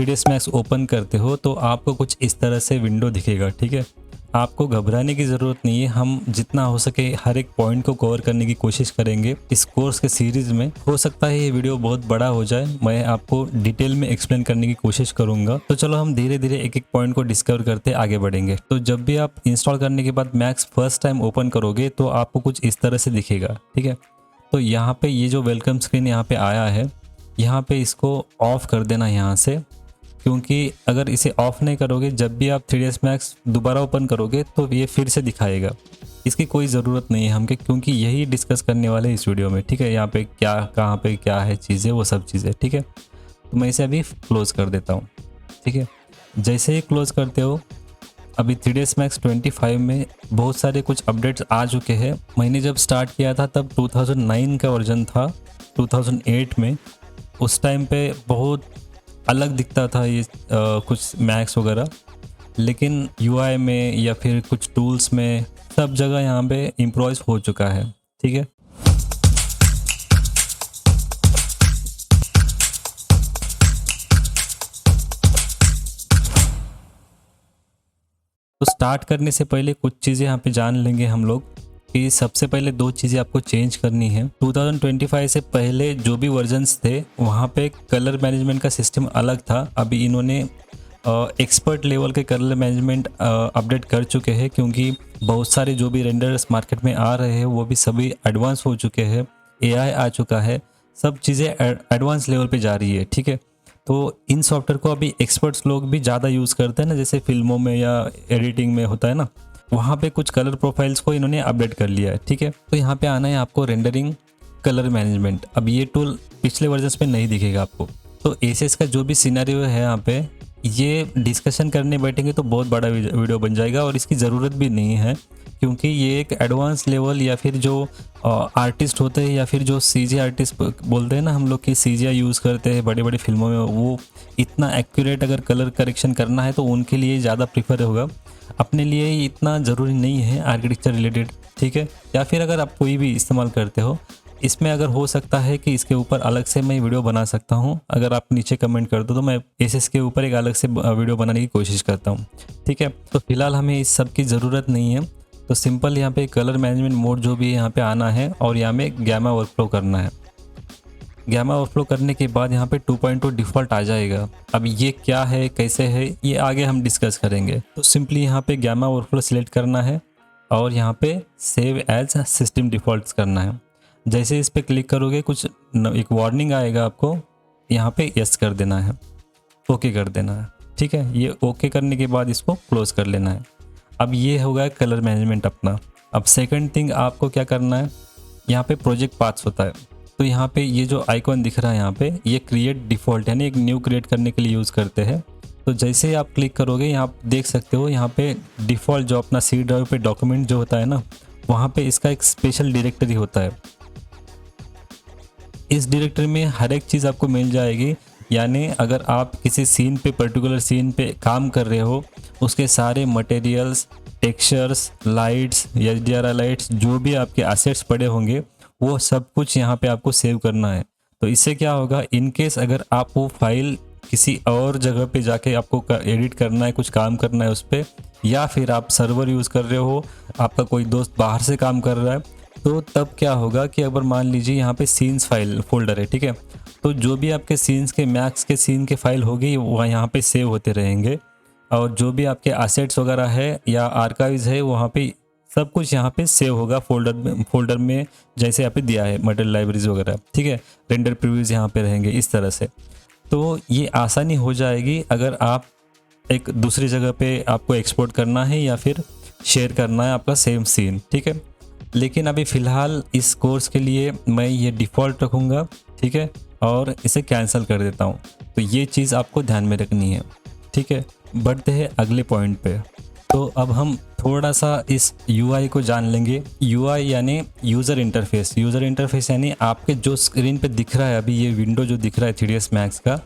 3ds Max open करते हो तो आपको कुछ इस तरह से विंडो दिखेगा। ठीक है, आपको घबराने की ज़रूरत नहीं है। हम जितना हो सके हर एक पॉइंट को कवर करने की कोशिश करेंगे इस कोर्स के सीरीज़ में। हो सकता है ये वीडियो बहुत बड़ा हो जाए, मैं आपको डिटेल में एक्सप्लेन करने की कोशिश करूंगा। तो चलो हम धीरे धीरे एक एक पॉइंट को डिस्कवर करते आगे बढ़ेंगे। तो जब भी आप इंस्टॉल करने के बाद मैक्स फर्स्ट टाइम ओपन करोगे तो आपको कुछ इस तरह से दिखेगा। ठीक है, तो यहाँ पे ये जो वेलकम स्क्रीन यहाँ पे आया है, यहाँ पे इसको ऑफ कर देना यहाँ से, क्योंकि अगर इसे ऑफ नहीं करोगे जब भी आप 3ds Max दोबारा ओपन करोगे तो ये फिर से दिखाएगा। इसकी कोई ज़रूरत नहीं है हमके, क्योंकि यही डिस्कस करने वाले हैं इस वीडियो में। ठीक है, यहाँ पे क्या कहाँ पे क्या है चीज़ें, वो सब चीज़ें। ठीक है, तो मैं इसे अभी क्लोज़ कर देता हूँ। ठीक है, जैसे ही क्लोज़ करते हो अभी 3ds Max 25 में बहुत सारे कुछ अपडेट्स आ चुके हैं। मैंने जब स्टार्ट किया था तब 2009 का वर्जन था। 2008 में उस टाइम पे बहुत अलग दिखता था ये कुछ मैक्स वगैरह, लेकिन यूआई में या फिर कुछ टूल्स में सब जगह यहाँ पे इम्प्रोवाइज हो चुका है। ठीक है, तो स्टार्ट करने से पहले कुछ चीज़ें यहाँ पे जान लेंगे हम लोग कि सबसे पहले दो चीज़ें आपको चेंज करनी है। 2025 से पहले जो भी वर्जन्स थे वहाँ पे कलर मैनेजमेंट का सिस्टम अलग था। अभी इन्होंने एक्सपर्ट लेवल के कलर मैनेजमेंट अपडेट कर चुके हैं, क्योंकि बहुत सारे जो भी रेंडर्स मार्केट में आ रहे हैं वो भी सभी एडवांस हो चुके हैं। एआई आ चुका है, सब चीज़ें एडवांस लेवल पे जा रही है। ठीक है, तो इन सॉफ्टवेयर को अभी एक्सपर्ट्स लोग भी ज़्यादा यूज़ करते हैं ना, जैसे फिल्मों में या एडिटिंग में होता है ना, वहाँ पे कुछ कलर प्रोफाइल्स को इन्होंने अपडेट कर लिया है। ठीक है, तो यहाँ पे आना है आपको रेंडरिंग कलर मैनेजमेंट। अब ये टूल पिछले वर्जन्स में नहीं दिखेगा आपको। तो एसीएस का जो भी सिनेरियो है यहाँ पे, ये डिस्कशन करने बैठेंगे तो बहुत बड़ा वीडियो बन जाएगा और इसकी ज़रूरत भी नहीं है, क्योंकि ये एक एडवांस लेवल या फिर जो आर्टिस्ट होते हैं या फिर जो सीजी आर्टिस्ट बोलते हैं ना हम लोग कि सीजीआई यूज़ करते हैं बड़े बड़े फिल्मों में, वो इतना एक्यूरेट अगर कलर करेक्शन करना है तो उनके लिए ज़्यादा प्रीफर होगा। अपने लिए इतना ज़रूरी नहीं है आर्किटेक्चर रिलेटेड। ठीक है, या फिर अगर आप कोई भी इस्तेमाल करते हो, इसमें अगर हो सकता है कि इसके ऊपर अलग से मैं वीडियो बना सकता हूं। अगर आप नीचे कमेंट कर दो तो मैं एसएस के ऊपर एक अलग से वीडियो बनाने की कोशिश करता हूं। ठीक है, तो फिलहाल हमें इस सब की ज़रूरत नहीं है। तो सिंपल यहाँ पे कलर मैनेजमेंट मोड जो भी यहाँ पे आना है और यहाँ में गैमा ओवरफ्लो करना है। गैमा ओवरफ्लो करने के बाद यहाँ पे 2.2 डिफ़ॉल्ट आ जाएगा। अब ये क्या है, कैसे है, ये आगे हम डिस्कस करेंगे। तो सिंपली यहाँ पे गैमा ओवरफ्लो सिलेक्ट करना है और यहाँ पे सेव एज सिस्टम डिफ़ॉल्ट्स करना है। जैसे इस पर क्लिक करोगे कुछ एक वार्निंग आएगा, आपको यहाँ पे यस कर देना है, ओके कर देना है। ठीक है, ये ओके करने के बाद इसको क्लोज कर लेना है। अब ये होगा कलर मैनेजमेंट अपना। अब सेकंड थिंग आपको क्या करना है, यहाँ पे प्रोजेक्ट पाथ्स होता है। तो यहाँ पे ये जो आइकॉन दिख रहा है यहाँ पे, ये क्रिएट डिफ़ॉल्ट यानी एक न्यू क्रिएट करने के लिए यूज़ करते हैं। तो जैसे ही आप क्लिक करोगे यहाँ आप देख सकते हो यहाँ पे डिफ़ॉल्ट जो अपना सी ड्राइव पे डॉक्यूमेंट जो होता है ना, वहाँ पे इसका एक स्पेशल डायरेक्टरी होता है। इस डायरेक्टरी में हर एक चीज़ आपको मिल जाएगी। यानी अगर आप किसी सीन पे पर्टिकुलर सीन पे काम कर रहे हो, उसके सारे materials, textures, lights, HDRI lights, जो भी आपके एसेट्स पड़े होंगे वो सब कुछ यहाँ पे आपको सेव करना है। तो इससे क्या होगा, इन केस अगर आप वो फाइल किसी और जगह पे जाके आपको एडिट करना है, कुछ काम करना है उस पर, या फिर आप सर्वर यूज़ कर रहे हो, आपका कोई दोस्त बाहर से काम कर रहा है, तो तब क्या होगा कि अगर मान लीजिए यहाँ पे सीन्स फाइल फोल्डर है। ठीक है, तो जो भी आपके सीन्स के मैक्स के सीन के फाइल होगी वह यहाँ पे सेव होते रहेंगे, और जो भी आपके एसेट्स वगैरह है या आर्काइव्स है वहाँ पे सब कुछ यहाँ पे सेव होगा फोल्डर में जैसे यहाँ पे दिया है मटेरियल लाइब्रेरीज वगैरह। ठीक है, रेंडर प्रीव्यूज यहाँ पे रहेंगे इस तरह से। तो ये आसानी हो जाएगी अगर आप एक दूसरी जगह पे आपको एक्सपोर्ट करना है या फिर शेयर करना है आपका सेम सीन। ठीक है, लेकिन अभी फ़िलहाल इस कोर्स के लिए मैं ये डिफ़ॉल्ट रखूँगा। ठीक है, और इसे कैंसिल कर देता हूँ। तो ये चीज़ आपको ध्यान में रखनी है। ठीक है, बढ़ते हैं अगले पॉइंट पे। तो अब हम थोड़ा सा इस UI को जान लेंगे। UI यानी यूज़र इंटरफेस। यूज़र इंटरफेस यानी आपके जो स्क्रीन पे दिख रहा है अभी, ये विंडो जो दिख रहा है 3ds Max का,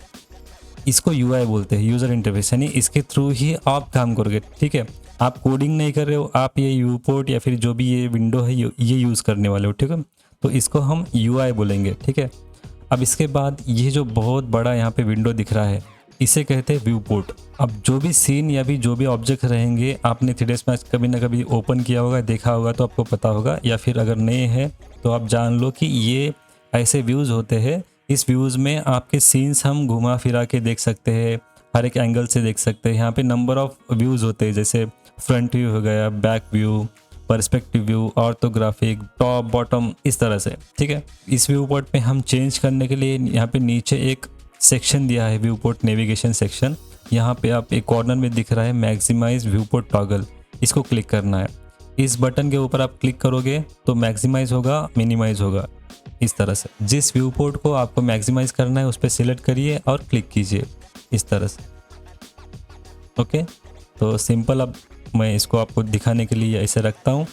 इसको UI बोलते हैं, यूज़र इंटरफेस। यानी इसके थ्रू ही आप काम करोगे। ठीक है, आप कोडिंग नहीं कर रहे हो, आप ये यूपोर्ट या फिर जो भी ये विंडो है ये यूज़ करने वाले हो। ठीक है, तो इसको हम UI बोलेंगे। ठीक है, अब इसके बाद ये जो बहुत बड़ा यहाँ पे विंडो दिख रहा है, इसे कहते हैं व्यू पोर्ट। अब जो भी सीन या भी जो भी ऑब्जेक्ट रहेंगे, आपने 3ds मैक्स कभी ना कभी ओपन किया होगा, देखा होगा तो आपको पता होगा, या फिर अगर नए हैं तो आप जान लो कि ये ऐसे व्यूज़ होते हैं। इस व्यूज़ में आपके सीन्स हम घुमा फिरा के देख सकते हैं, हर एक एंगल से देख सकते हैं। यहाँ पे नंबर ऑफ़ व्यूज़ होते हैं, जैसे फ्रंट व्यू हो गया, back view, perspective view, orthographic, top bottom, इस तरह से। ठीक है, इस व्यू पोर्ट में हम चेंज करने के लिए यहाँ पे नीचे एक सेक्शन दिया है, व्यू पोर्ट नेविगेशन सेक्शन। यहाँ पे आप एक कॉर्नर में दिख रहा है मैक्सिमाइज व्यू पोर्ट टॉगल, इसको क्लिक करना है। इस बटन के ऊपर आप क्लिक करोगे तो मैक्सिमाइज होगा, मिनिमाइज होगा, इस तरह से। जिस व्यू पोर्ट को आपको मैक्सिमाइज करना है उस पर सिलेक्ट करिए और क्लिक कीजिए इस तरह से। ओके, तो सिंपल। अब मैं इसको आपको दिखाने के लिए ऐसे रखता हूँ।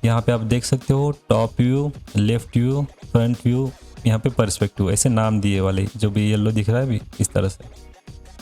यहाँ पे आप देख सकते हो top view, left view, front view, यहाँ पे पर्सपेक्टिव, ऐसे नाम दिए वाले, जो भी येलो दिख रहा है अभी, इस तरह से।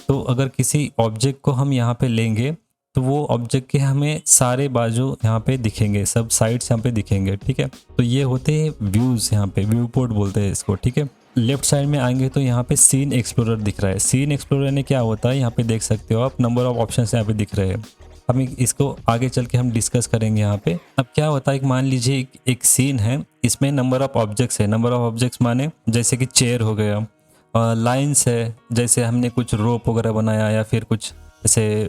तो अगर किसी ऑब्जेक्ट को हम यहाँ पे लेंगे तो वो ऑब्जेक्ट के हमें सारे बाजू यहाँ पे दिखेंगे, सब साइड्स यहाँ पे दिखेंगे। ठीक है, तो ये होते हैं व्यूज़, यहाँ पे व्यू पोर्ट बोलते हैं इसको। ठीक है, लेफ्ट साइड में आएंगे तो यहाँ पे सीन एक्सप्लोरर दिख रहा है। सीन एक्सप्लोरर ने क्या होता है, यहाँ पे देख सकते हो आप, नंबर ऑफ ऑप्शंस यहाँ पे दिख रहे हैं। हम इसको आगे चल के हम डिस्कस करेंगे यहाँ पे। अब क्या होता है, मान लीजिए एक सीन है, इसमें नंबर ऑफ ऑब्जेक्ट्स है। नंबर ऑफ ऑब्जेक्ट्स माने जैसे कि चेयर हो गया, लाइन्स है, जैसे हमने कुछ रोप वगैरह बनाया या फिर कुछ जैसे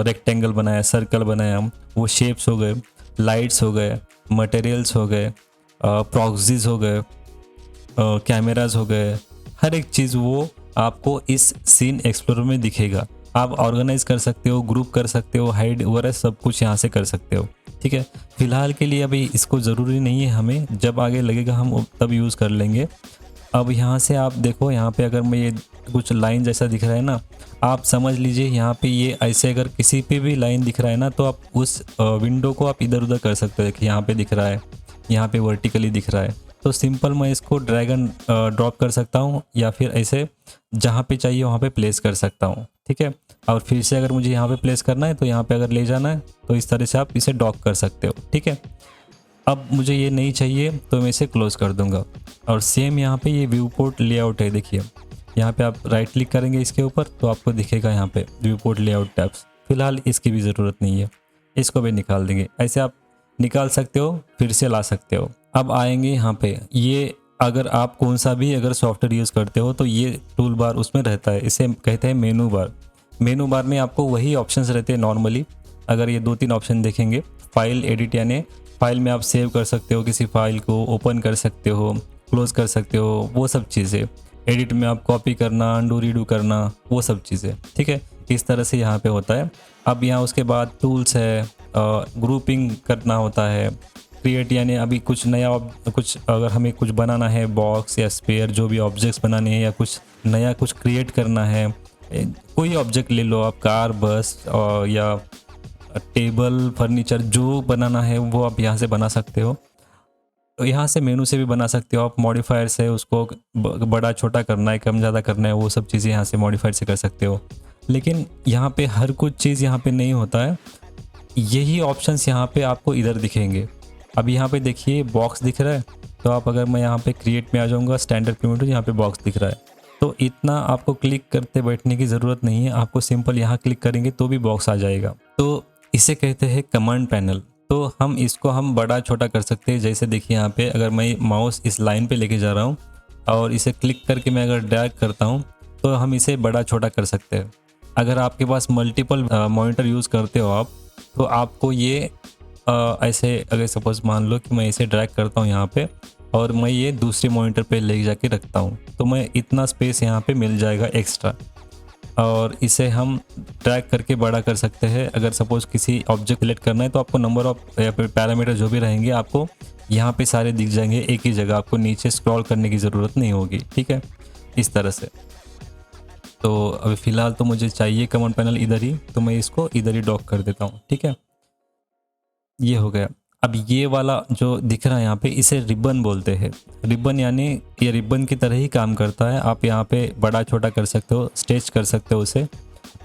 रेक्टेंगल बनाया, सर्कल बनाया, वो शेप्स हो गए, लाइट्स हो गए, मटेरियल्स हो गए, प्रॉक्सीज हो गए, कैमराज हो गए, हर एक चीज़ वो आपको इस सीन एक्सप्लोरर में दिखेगा। आप ऑर्गेनाइज कर सकते हो, ग्रुप कर सकते हो, हाइड वगैरह सब कुछ यहाँ से कर सकते हो। ठीक है, फिलहाल के लिए अभी इसको ज़रूरी नहीं है हमें, जब आगे लगेगा हम तब यूज़ कर लेंगे। अब यहाँ से आप देखो, यहाँ पे अगर मैं ये कुछ लाइन जैसा दिख रहा है ना, आप समझ लीजिए यहाँ पे ये ऐसे अगर किसी पे भी लाइन दिख रहा है ना, तो आप उस विंडो को आप इधर उधर कर सकते हो। देखिए यहाँ पे दिख रहा है, यहाँ पे वर्टिकली दिख रहा है, तो सिंपल मैं इसको ड्रैग एंड ड्रॉप कर सकता हूँ, या फिर ऐसे जहाँ पे चाहिए वहाँ पे प्लेस कर सकता हूँ। ठीक है, और फिर से अगर मुझे यहाँ पे प्लेस करना है तो यहाँ पे अगर ले जाना है तो इस तरह से आप इसे डॉक कर सकते हो। ठीक है, अब मुझे ये नहीं चाहिए तो मैं इसे क्लोज कर दूंगा। और सेम यहाँ पे ये व्यू पोर्ट लेआउट है, देखिए यहाँ पे आप राइट क्लिक करेंगे इसके ऊपर तो आपको दिखेगा यहाँ पे व्यू पोर्ट लेआउट टैब्स। फिलहाल इसकी भी ज़रूरत नहीं है, इसको भी निकाल देंगे। ऐसे आप निकाल सकते हो, फिर से ला सकते हो। अब आएंगे यहाँ पे, ये अगर आप कौन सा भी अगर सॉफ्टवेयर यूज़ करते हो तो ये टूल बार उसमें रहता है, इसे कहते हैं मेनू बार। मेनू बार में आपको वही ऑप्शंस रहते हैं नॉर्मली। अगर ये 2-3 ऑप्शन देखेंगे, फाइल एडिट, यानी फाइल में आप सेव कर सकते हो, किसी फाइल को ओपन कर सकते हो, क्लोज कर सकते हो, वो सब चीज़ें। एडिट में आप कॉपी करना, अंडू रीडू करना, वो सब चीज़ें। ठीक है, इस तरह से यहाँ पे होता है। अब यहाँ उसके बाद टूल्स है, ग्रुपिंग करना होता है, क्रिएट, यानी अभी कुछ नया कुछ अगर हमें कुछ बनाना है, बॉक्स या स्पेयर, जो भी ऑब्जेक्ट्स बनाने हैं या कुछ नया कुछ क्रिएट करना है, कोई ऑब्जेक्ट ले लो आप, कार, बस या टेबल, फर्नीचर, जो बनाना है वो आप यहाँ से बना सकते हो। तो यहाँ से मेनू से भी बना सकते हो आप। मॉडिफायर से उसको बड़ा छोटा करना है, कम ज़्यादा करना है, वो सब चीज़ें यहाँ से मॉडिफायर से कर सकते हो। लेकिन यहाँ पे हर कुछ चीज़ यहाँ पे नहीं होता है। यही ऑप्शंस यहाँ पे आपको इधर दिखेंगे। अब यहाँ पे देखिए बॉक्स दिख रहा है, तो आप अगर मैं यहाँ पे क्रिएट में आ जाऊँगा, स्टैंडर्ड प्रिमिटिव, यहाँ पे बॉक्स दिख रहा है, तो इतना आपको क्लिक करते बैठने की ज़रूरत नहीं है। आपको सिंपल यहाँ क्लिक करेंगे तो भी बॉक्स आ जाएगा। तो इसे कहते हैं कमांड पैनल। तो हम इसको हम बड़ा छोटा कर सकते हैं। जैसे देखिए यहाँ पे अगर मैं माउस इस लाइन पे लेके जा रहा हूँ और इसे क्लिक करके मैं अगर ड्रैग करता हूँ तो हम इसे बड़ा छोटा कर सकते हैं। अगर आपके पास मल्टीपल मॉनिटर यूज़ करते हो आप, तो आपको ये ऐसे, अगर सपोज मान लो कि मैं इसे ड्रैग करता हूँ यहाँ पे और मैं ये दूसरे मॉनिटर पे ले जाके रखता हूँ, तो मैं इतना स्पेस यहाँ पे मिल जाएगा एक्स्ट्रा। और इसे हम ड्रैग करके बड़ा कर सकते हैं। अगर सपोज किसी ऑब्जेक्ट सिलेक्ट करना है तो आपको नंबर ऑफ या फिर पैरामीटर जो भी रहेंगे आपको यहाँ पे सारे दिख जाएंगे एक ही जगह, आपको नीचे स्क्रॉल करने की ज़रूरत नहीं होगी। ठीक है, इस तरह से। तो अभी फ़िलहाल तो मुझे चाहिए कमांड पैनल इधर ही, तो मैं इसको इधर ही डॉक कर देता हूँ। ठीक है, ये हो गया। अब ये वाला जो दिख रहा है यहाँ पे, इसे रिबन बोलते हैं। रिबन यानी ये रिबन की तरह ही काम करता है। आप यहाँ पे बड़ा छोटा कर सकते हो, स्ट्रेच कर सकते हो उसे।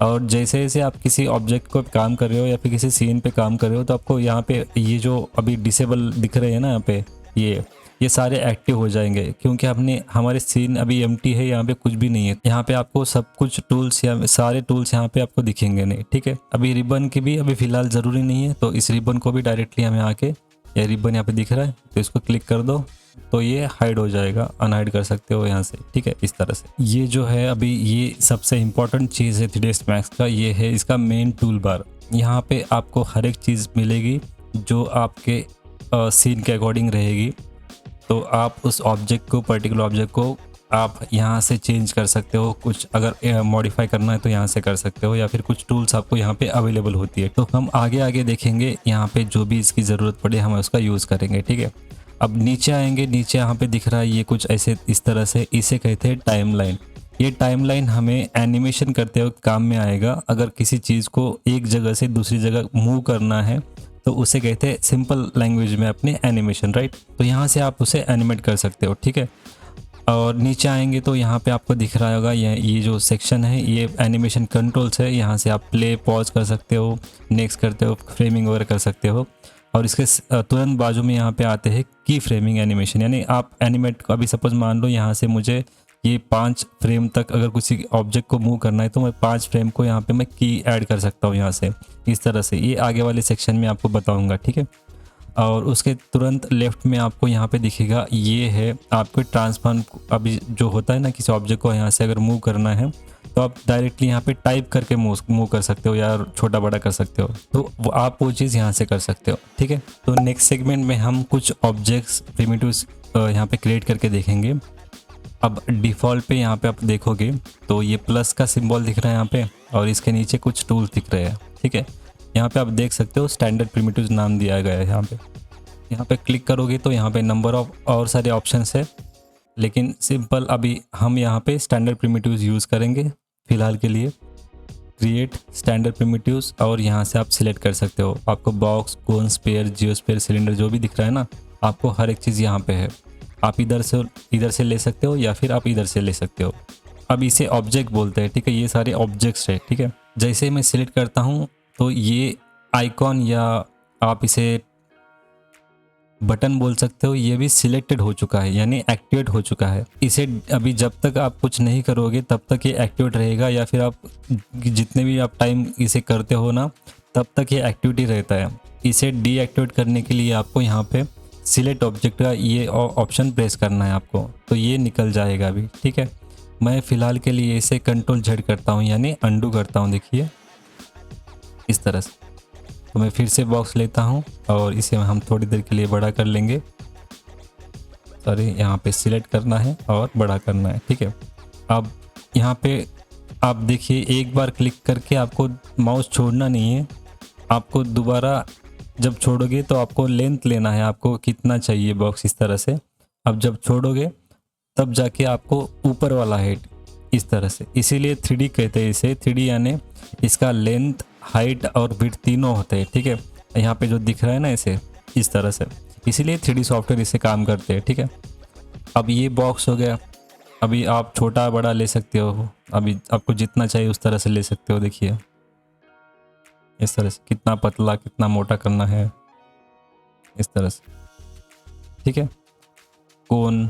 और जैसे जैसे आप किसी ऑब्जेक्ट को काम कर रहे हो या फिर किसी सीन पे काम कर रहे हो, तो आपको यहाँ पे ये जो अभी डिसेबल दिख रहे हैं ना यहाँ पे, ये ये सारे एक्टिव हो जाएंगे, क्योंकि हमने हमारे सीन अभी एम्प्टी है, यहाँ पे कुछ भी नहीं है। यहाँ पे आपको सब कुछ टूल्स या सारे टूल्स यहाँ पे आपको दिखेंगे नहीं, ठीक है। अभी रिबन की भी अभी फिलहाल ज़रूरी नहीं है, तो इस रिबन को भी डायरेक्टली हमें आके, ये रिबन यहाँ पे दिख रहा है तो इसको क्लिक कर दो तो ये हाइड हो जाएगा, अनहाइड कर सकते हो यहाँ से, ठीक है। इस तरह से ये जो है अभी ये सबसे इम्पॉर्टेंट चीज़ है 3ds Max का, ये है इसका मेन टूल बार। यहाँ पे आपको हर एक चीज़ मिलेगी जो आपके सीन के अकॉर्डिंग रहेगी। तो आप उस ऑब्जेक्ट को, पर्टिकुलर ऑब्जेक्ट को आप यहाँ से चेंज कर सकते हो, कुछ अगर मॉडिफाई करना है तो यहाँ से कर सकते हो, या फिर कुछ टूल्स आपको यहाँ पे अवेलेबल होती है। तो हम आगे आगे देखेंगे, यहाँ पे जो भी इसकी ज़रूरत पड़े हम उसका यूज़ करेंगे, ठीक है। अब नीचे आएंगे, नीचे यहाँ पे दिख रहा है ये कुछ ऐसे इस तरह से, इसे कहते हैं टाइमलाइन। ये टाइमलाइन हमें एनिमेशन करते वक्त काम में आएगा। अगर किसी चीज़ को एक जगह से दूसरी जगह मूव करना है तो उसे कहते हैं सिंपल लैंग्वेज में अपने एनिमेशन, राइट। तो यहाँ से आप उसे एनिमेट कर सकते हो, ठीक है। और नीचे आएंगे तो यहाँ पे आपको दिख रहा होगा ये जो सेक्शन है ये एनिमेशन कंट्रोल्स है। यहाँ से आप प्ले पॉज कर सकते हो, नेक्स्ट करते हो, फ्रेमिंग वगैरह कर सकते हो। और इसके तुरंत बाजू में यहाँ पे आते हैं की फ्रेमिंग एनिमेशन, यानी आप एनिमेट, अभी सपोज मान लो यहाँ से मुझे ये 5 फ्रेम तक अगर किसी ऑब्जेक्ट को मूव करना है तो मैं 5 फ्रेम को यहाँ पे मैं की ऐड कर सकता हूँ यहाँ से, इस तरह से। ये आगे वाले सेक्शन में आपको बताऊँगा, ठीक है। और उसके तुरंत लेफ्ट में आपको यहाँ पे दिखेगा, ये है आपके ट्रांसफॉर्म। अभी जो होता है ना, किसी ऑब्जेक्ट को यहाँ से अगर मूव करना है तो आप डायरेक्टली यहाँ पे टाइप करके मूव कर सकते हो या छोटा बड़ा कर सकते हो, तो आप वो चीज़ यहाँ से कर सकते हो, ठीक है। तो नेक्स्ट सेगमेंट में हम कुछ ऑब्जेक्ट्स प्रिमिटिव्स यहाँ पे क्रिएट करके देखेंगे। अब डिफ़ॉल्ट पे यहाँ पे आप देखोगे तो ये प्लस का सिंबल दिख रहा है यहाँ पे, और इसके नीचे कुछ टूल्स दिख रहे हैं, ठीक है। यहाँ पे आप देख सकते हो स्टैंडर्ड प्रिमिटिव्स नाम दिया गया है यहाँ पे क्लिक करोगे तो यहाँ पे नंबर ऑफ और सारे ऑप्शंस है, लेकिन सिंपल अभी हम यहाँ पे स्टैंडर्ड प्रिमिटिव्स यूज़ करेंगे फ़िलहाल के लिए। क्रिएट स्टैंडर्ड प्रिमिटिव्स, और यहाँ से आप सिलेक्ट कर सकते हो। आपको बॉक्स, कोन, स्पेयर, जियोस्फीयर, सिलेंडर जो भी दिख रहा है ना, आपको हर एक चीज़ यहाँ पे है। आप इधर से ले सकते हो या फिर आप इधर से ले सकते हो। अब इसे ऑब्जेक्ट बोलते हैं, ठीक है। ये सारे ऑब्जेक्ट्स है, ठीक है। जैसे मैं सिलेक्ट करता हूँ तो ये आइकॉन, या आप इसे बटन बोल सकते हो, ये भी सिलेक्टेड हो चुका है, यानी एक्टिवेट हो चुका है। इसे अभी जब तक आप कुछ नहीं करोगे तब तक ये एक्टिवेट रहेगा, या फिर आप जितने भी आप टाइम इसे करते हो ना तब तक ये एक्टिविटी रहता है। इसे डीएक्टिवेट करने के लिए आपको यहाँ पे सिलेक्ट ऑब्जेक्ट का ये ऑप्शन प्रेस करना है आपको, तो ये निकल जाएगा अभी, ठीक है। मैं फ़िलहाल के लिए इसे Ctrl Z करता हूँ, यानी अंडू करता हूँ, देखिए इस तरह से। तो मैं फिर से बॉक्स लेता हूँ और इसे हम थोड़ी देर के लिए बड़ा कर लेंगे। सॉरी, यहाँ पे सिलेक्ट करना है और बड़ा करना है, ठीक है। अब यहाँ पे आप देखिए, एक बार क्लिक करके आपको माउस छोड़ना नहीं है। आपको दोबारा जब छोड़ोगे तो आपको लेंथ लेना है, आपको कितना चाहिए बॉक्स, इस तरह से। अब जब छोड़ोगे तब जाके आपको ऊपर वाला हेड इस तरह से, इसीलिए 3D कहते हैं इसे। 3D यानी इसका लेंथ, हाइट और विड्थ तीनों होते हैं, ठीक है। यहाँ पे जो दिख रहा है ना इसे इस तरह से, इसीलिए 3D सॉफ्टवेयर इससे काम करते हैं, ठीक है। अब ये बॉक्स हो गया। अभी आप छोटा बड़ा ले सकते हो, अभी आपको जितना चाहिए उस तरह से ले सकते हो। देखिए इस तरह से, कितना पतला कितना मोटा करना है, इस तरह से, ठीक है। कोन,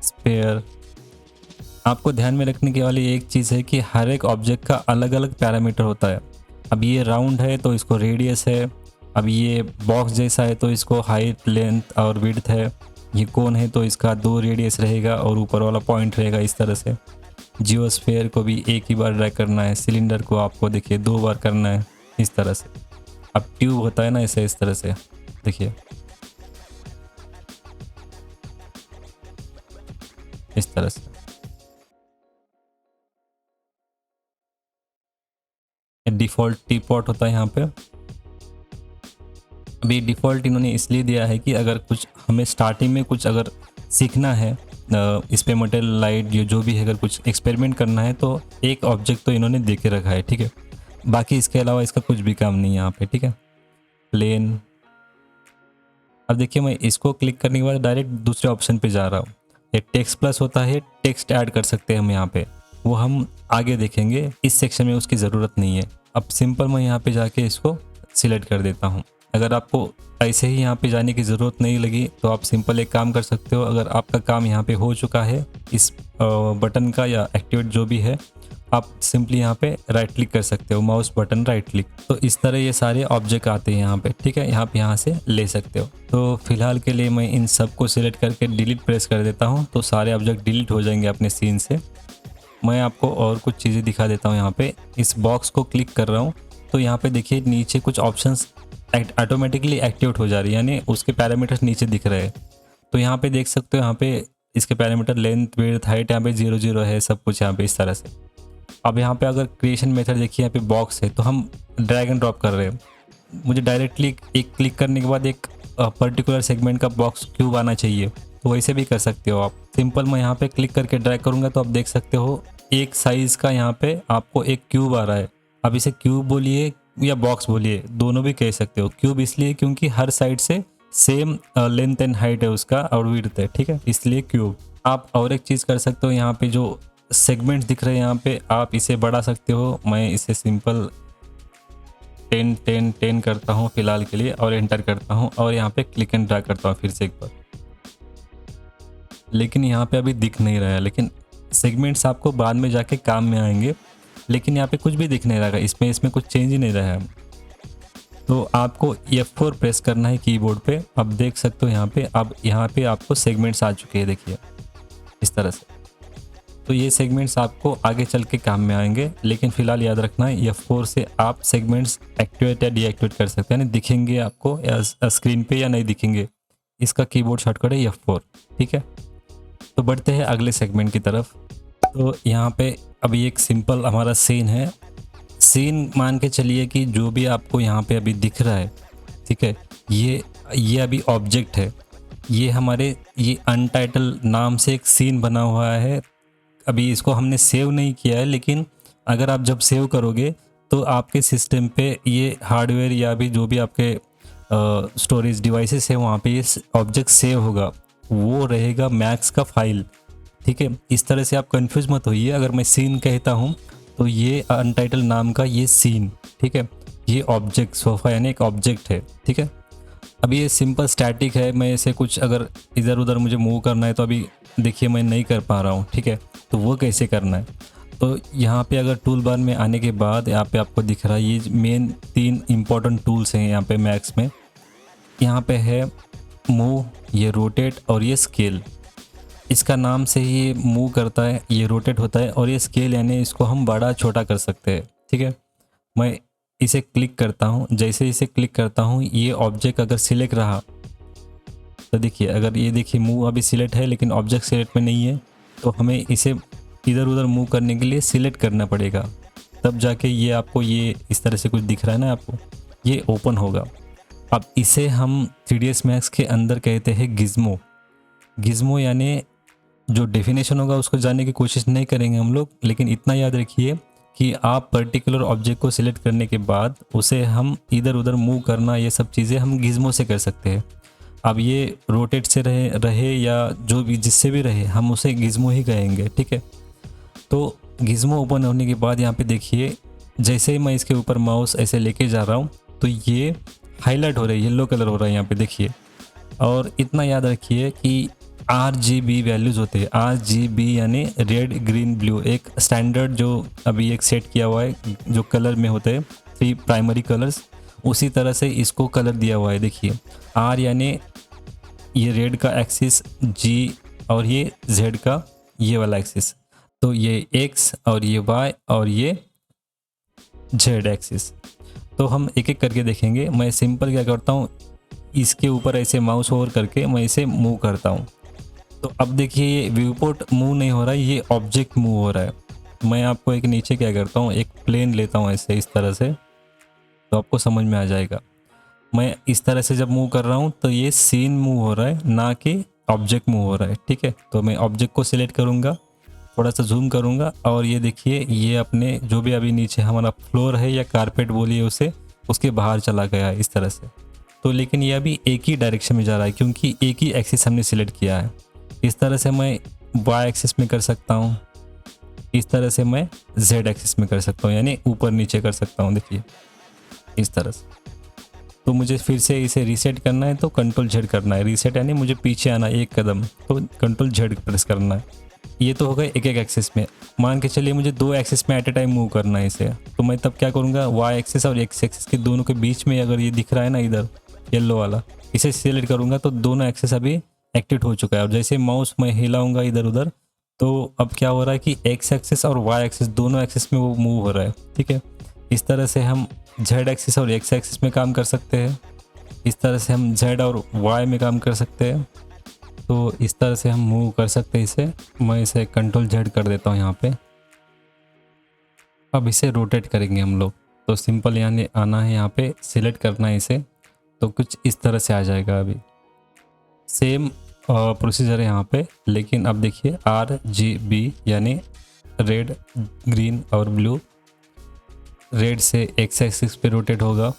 स्पेयर। आपको ध्यान में रखने की वाली एक चीज़ है कि हर एक ऑब्जेक्ट का अलग अलग पैरामीटर होता है। अब ये राउंड है तो इसको रेडियस है, अब ये बॉक्स जैसा है तो इसको हाइट, लेंथ और विड्थ है। ये कोन है तो इसका 2 रेडियस रहेगा और ऊपर वाला पॉइंट रहेगा, इस तरह से। जियोस्फीयर को भी एक ही बार ड्रैग करना है, सिलेंडर को आपको देखिए 2 बार करना है, इस तरह से। अब ट्यूब होता है ना इसे इस तरह से, देखिए इस तरह से। डिफ़ॉल्ट टी पॉट होता है यहाँ पे। अभी डिफ़ॉल्ट इन्होंने इसलिए दिया है कि अगर कुछ हमें स्टार्टिंग में कुछ अगर सीखना है, इस पे मटेरियल, लाइट, ये जो भी है, अगर कुछ एक्सपेरिमेंट करना है तो एक ऑब्जेक्ट तो इन्होंने दे के रखा है, ठीक है। बाकी इसके अलावा इसका कुछ भी काम नहीं है यहाँ पे, ठीक है। प्लेन। अब देखिए, मैं इसको क्लिक करने के बाद डायरेक्ट दूसरे ऑप्शन पे जा रहा हूँ। ये टेक्स्ट प्लस होता है, टेक्स्ट ऐड कर सकते हैं हम यहाँ पे, वो हम आगे देखेंगे। इस सेक्शन में उसकी ज़रूरत नहीं है। अब सिंपल मैं यहाँ पे जाके इसको सिलेक्ट कर देता हूँ। अगर आपको ऐसे ही यहाँ पे जाने की ज़रूरत नहीं लगी तो आप सिंपल एक काम कर सकते हो। अगर आपका काम यहाँ पे हो चुका है इस बटन का या एक्टिवेट जो भी है, आप सिंपली यहाँ पे राइट क्लिक कर सकते हो, माउस बटन राइट क्लिक। तो इस तरह ये सारे ऑब्जेक्ट आते हैं यहाँ पे, ठीक है। यहाँ से ले सकते हो। तो फिलहाल के लिए मैं इन सब को सिलेक्ट करके डिलीट प्रेस कर देता हूँ, तो सारे ऑब्जेक्ट डिलीट हो जाएंगे अपने सीन से। मैं आपको और कुछ चीज़ें दिखा देता हूँ। यहाँ पे इस बॉक्स को क्लिक कर रहा हूँ तो यहाँ पे देखिए नीचे कुछ ऑप्शंस ऑटोमेटिकली एक्टिवेट हो जा रही है, यानी उसके पैरामीटर्स नीचे दिख रहे हैं। तो यहाँ पे देख सकते हो, यहाँ पे इसके पैरामीटर लेंथ, विड्थ, हाइट यहाँ पे 0 है, सब कुछ यहाँ पे इस तरह से। अब यहाँ पे अगर क्रिएशन मेथड देखिए, यहाँ पे बॉक्स है तो हम ड्रैग एंड ड्रॉप कर रहे हैं। मुझे डायरेक्टली एक क्लिक करने के बाद एक पर्टिकुलर सेगमेंट का बॉक्स क्यूब आना चाहिए, तो वैसे भी कर सकते हो आप। सिंपल मैं यहाँ पे क्लिक करके ड्रैग करूँगा तो आप देख सकते हो एक साइज़ का यहाँ पे आपको एक क्यूब आ रहा है। अब इसे क्यूब बोलिए या बॉक्स बोलिए, दोनों भी कह सकते हो। क्यूब इसलिए क्योंकि हर साइड से सेम लेंथ एंड हाइट है उसका और विड्थ है, ठीक है, इसलिए क्यूब। आप और एक चीज़ कर सकते हो, यहाँ पे जो सेगमेंट्स दिख रहे हैं यहाँ पे आप इसे बढ़ा सकते हो। मैं इसे सिंपल 10 करता हूँ फिलहाल के लिए और एंटर करता हूँ और यहाँ पे क्लिक एंड ड्रैग करता हूँ फिर से एक बार। लेकिन यहाँ पे अभी दिख नहीं रहा है, लेकिन सेगमेंट्स आपको बाद में जाके काम में आएंगे। लेकिन यहाँ पे कुछ भी दिख नहीं रहा है, इसमें कुछ चेंज ही नहीं रहा है। तो आपको F4 प्रेस करना है कीबोर्ड पे। अब देख सकते हो यहाँ पे आपको सेगमेंट्स आ चुके हैं, देखिए इस तरह से। तो ये सेगमेंट्स आपको आगे चल के काम में आएंगे, लेकिन फिलहाल याद रखना है F4 से आप सेगमेंट्स एक्टिवेट या डीएक्टिवेट कर सकते हैं, यानी दिखेंगे आपको या स्क्रीन पे या नहीं दिखेंगे। इसका कीबोर्ड शॉर्टकट है F4, ठीक है। तो बढ़ते हैं अगले सेगमेंट की तरफ। तो यहाँ पे अभी एक सिंपल हमारा सीन है। सीन मान के चलिए कि जो भी आपको यहाँ पे अभी दिख रहा है, ठीक है, ये अभी ऑब्जेक्ट है। ये अनटाइटल नाम से एक सीन बना हुआ है। अभी इसको हमने सेव नहीं किया है, लेकिन अगर आप जब सेव करोगे तो आपके सिस्टम पे ये हार्डवेयर या भी जो भी आपके स्टोरेज डिवाइसेस है वहाँ पे ये ऑब्जेक्ट सेव होगा, वो रहेगा मैक्स का फाइल, ठीक है। इस तरह से आप कंफ्यूज मत होइए। अगर मैं सीन कहता हूँ तो ये अनटाइटल नाम का ये सीन, ठीक है, ये ऑब्जेक्ट सोफा यानी एक ऑब्जेक्ट है, ठीक है। अभी ये सिंपल स्टैटिक है। मैं इसे कुछ अगर इधर उधर मुझे मूव करना है तो अभी देखिए मैं नहीं कर पा रहा हूँ, ठीक है। तो वो कैसे करना है, तो यहाँ पे अगर टूल बार में आने के बाद यहाँ पे आपको दिख रहा है ये मेन 3 इंपॉर्टेंट टूल्स हैं यहाँ पे मैक्स में। यहाँ पे है मूव, ये रोटेट और ये स्केल। इसका नाम से ही ये मूव करता है, ये रोटेट होता है, और ये स्केल यानी इसको हम बड़ा छोटा कर सकते हैं, ठीक है। मैं इसे क्लिक करता हूँ, जैसे इसे क्लिक करता हूँ ये ऑब्जेक्ट अगर सिलेक्ट रहा तो देखिए, अगर ये देखिए मूव अभी सिलेक्ट है लेकिन ऑब्जेक्ट सिलेक्ट में नहीं है, तो हमें इसे इधर उधर मूव करने के लिए सिलेक्ट करना पड़ेगा, तब जाके ये आपको ये इस तरह से कुछ दिख रहा है ना आपको, ये ओपन होगा। अब इसे हम 3ds Max के अंदर कहते हैं गिज़्मो। गिज़्मो यानी जो डेफिनेशन होगा उसको जानने की कोशिश नहीं करेंगे हम लोग, लेकिन इतना याद रखिए कि आप पर्टिकुलर ऑब्जेक्ट को सिलेक्ट करने के बाद उसे हम इधर उधर मूव करना, ये सब चीज़ें हम गिज़्मो से कर सकते हैं। अब ये रोटेट से रहे या जो भी जिससे भी रहे, हम उसे गिज़्मो ही कहेंगे, ठीक है। तो गिज़्मो ओपन होने के बाद यहाँ पे देखिए, जैसे ही मैं इसके ऊपर माउस ऐसे लेके जा रहा हूँ तो ये हाईलाइट हो रहा है, येलो कलर हो रहा है यहाँ पे देखिए। और इतना याद रखिए कि RGB वैल्यूज़ होते हैं। RGB यानी रेड, ग्रीन, ब्लू, एक स्टैंडर्ड जो अभी एक सेट किया हुआ है जो कलर में होते हैं 3 प्राइमरी कलर्स, उसी तरह से इसको कलर दिया हुआ है। देखिए R यानी ये रेड का एक्सिस, G और ये Z का ये वाला एक्सिस, तो ये X और ये Y और ये Z एक्सिस। तो हम एक एक करके देखेंगे। मैं सिंपल क्या करता हूँ, इसके ऊपर ऐसे माउस ओवर करके मैं इसे मूव करता हूँ। तो अब देखिए ये व्यू पोर्ट मूव नहीं हो रहा है, ये ऑब्जेक्ट मूव हो रहा है। मैं आपको एक नीचे क्या करता हूँ, एक प्लेन लेता हूँ ऐसे इस तरह से, तो आपको समझ में आ जाएगा। मैं इस तरह से जब मूव कर रहा हूँ तो ये सीन मूव हो रहा है, ना कि ऑब्जेक्ट मूव हो रहा है, ठीक है। तो मैं ऑब्जेक्ट को सिलेक्ट करूँगा, थोड़ा सा जूम करूँगा और ये देखिए ये अपने जो भी अभी नीचे हमारा फ्लोर है या कारपेट बोलिए उसे, उसके बाहर चला गया है इस तरह से। तो लेकिन ये अभी एक ही डायरेक्शन में जा रहा है क्योंकि एक ही एक्सिस हमने सिलेक्ट किया है। इस तरह से मैं वाई एक्सिस में कर सकता हूँ, इस तरह से मैं जेड एक्सिस में कर सकता हूँ, यानी ऊपर नीचे कर सकता हूँ। देखिए इस तरह से। तो मुझे फिर से इसे रीसेट करना है तो कंट्रोल Z करना है। रीसेट यानी मुझे पीछे आना है एक कदम, तो कंट्रोल Z प्रेस करना है। ये तो हो गए एक एक एक्सिस में। मान के चलिए मुझे 2 एक्सिस में एट ए टाइम मूव करना है इसे, तो मैं तब क्या करूँगा, वाई एक्सिस और एक्स एक्सिस के दोनों के बीच में अगर ये दिख रहा है ना इधर येलो वाला, इसे सिलेक्ट करूँगा तो दोनों एक्सिस अभी एक्टिवेट हो चुका है। और जैसे माउस मैं हिलाऊंगा इधर उधर, तो अब क्या हो रहा है कि एक्स एक्सिस और वाई एक्सिस दोनों एक्सिस में वो मूव हो रहा है। ठीक है, इस तरह से हम जेड एक्सिस और एक्स एक्सिस में काम कर सकते हैं। इस तरह से हम जेड और वाई में काम कर सकते हैं। तो इस तरह से हम मूव कर सकते हैं इसे। मैं इसे कंट्रोल Z कर देता हूँ यहाँ पे। अब इसे रोटेट करेंगे हम लोग, तो सिंपल यहाँ आना है, यहाँ पे सिलेक्ट करना है इसे, तो कुछ इस तरह से आ जाएगा। अभी सेम प्रोसीजर है यहाँ पे, लेकिन अब देखिए RGB यानी रेड, ग्रीन और ब्लू। रेड से एक्स एक्सिस पे रोटेट होगा,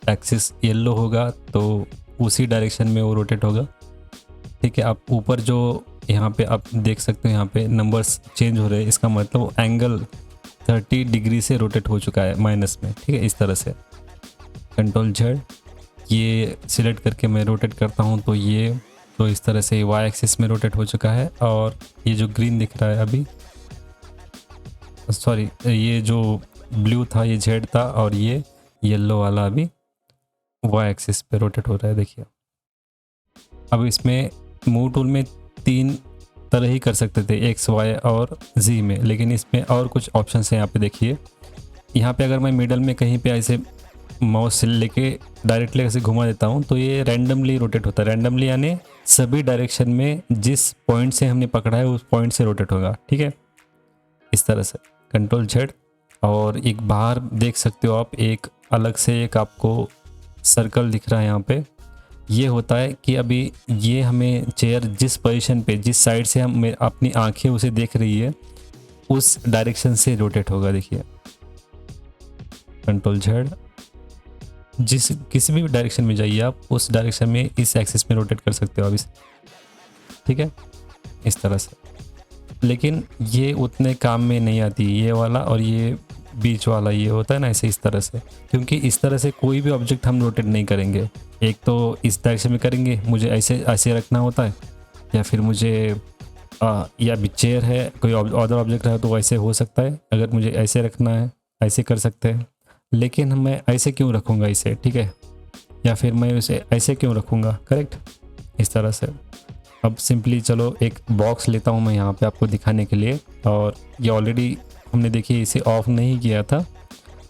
एक्सिस येलो होगा तो उसी डायरेक्शन में वो रोटेट होगा। ठीक है, आप ऊपर जो यहाँ पे आप देख सकते हो, यहाँ पे नंबर्स चेंज हो रहे हैं, इसका मतलब वो एंगल 30 डिग्री से रोटेट हो चुका है माइनस में। ठीक है, इस तरह से कंट्रोल Z ये सिलेक्ट करके मैं रोटेट करता हूँ, तो ये तो इस तरह से वाई एक्सिस में रोटेट हो चुका है। और ये जो ग्रीन दिख रहा है अभी, सॉरी ये जो ब्लू था ये Z था, और ये येलो वाला अभी वाई एक्सिस पे रोटेट हो रहा है। देखिए, अब इसमें मूव टूल में 3 तरह ही कर सकते थे, एक्स वाई और Z में, लेकिन इसमें और कुछ ऑप्शन हैं। यहाँ पे देखिए, यहाँ पे अगर मैं मिडल में कहीं पे ऐसे माउस से लेके डायरेक्टली ऐसे घुमा देता हूँ तो ये रैंडमली रोटेट होता है। रैंडमली यानी सभी डायरेक्शन में जिस पॉइंट से हमने पकड़ा है उस पॉइंट से रोटेट होगा। ठीक है, इस तरह से कंट्रोल Z। और एक बाहर देख सकते हो आप, एक अलग से एक आपको सर्कल दिख रहा है यहाँ पे। ये होता है कि अभी ये हमें चेयर जिस पोजीशन पे, जिस साइड से हम अपनी आंखें उसे देख रही है, उस डायरेक्शन से रोटेट होगा। देखिए कंट्रोल Z, जिस किसी भी डायरेक्शन में जाइए आप, उस डायरेक्शन में इस एक्सिस में रोटेट कर सकते हो आप इस। ठीक है, इस तरह से। लेकिन ये उतने काम में नहीं आती, ये वाला और ये बीच वाला ये होता है ना ऐसे, इस तरह से, क्योंकि इस तरह से कोई भी ऑब्जेक्ट हम रोटेट नहीं करेंगे। एक तो इस डायरेक्शन में करेंगे, मुझे ऐसे ऐसे रखना होता है, या फिर मुझे या भी चेयर है, कोई अदर ऑब्जेक्ट है तो वैसे हो सकता है। अगर मुझे ऐसे रखना है ऐसे कर सकते हैं, लेकिन मैं ऐसे क्यों रखूँगा इसे। ठीक है, या फिर मैं उसे ऐसे क्यों रखूँगा, करेक्ट, इस तरह से। अब सिंपली चलो एक बॉक्स लेता हूँ मैं यहाँ पे आपको दिखाने के लिए, और ये ऑलरेडी हमने देखिए इसे ऑफ नहीं किया था,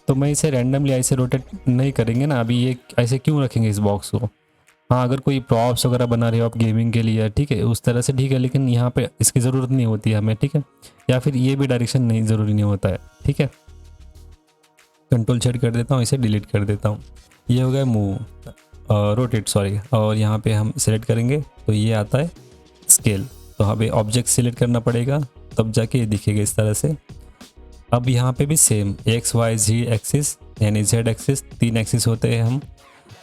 तो मैं इसे रैंडमली ऐसे रोटेट नहीं करेंगे ना। अभी ये ऐसे क्यों रखेंगे इस बॉक्स को। हाँ, अगर कोई प्रॉप्स वगैरह बना रहे हो आप गेमिंग के लिए, ठीक है, उस तरह से ठीक है, लेकिन यहाँ पे इसकी ज़रूरत नहीं होती है हमें। ठीक है, या फिर ये भी डायरेक्शन नहीं ज़रूरी नहीं होता है। ठीक है, कंट्रोल Z कर देता हूँ, इसे डिलीट कर देता हूँ। ये हो गया मूव, रोटेट सॉरी। और यहाँ पे हम सिलेक्ट करेंगे तो ये आता है स्केल, तो हमें ऑब्जेक्ट सिलेक्ट करना पड़ेगा तब जाके ये दिखेगा इस तरह से। अब यहाँ पे भी same X Y Z axis यानी Z एक्सिस, 3 एक्सिस होते हैं हम,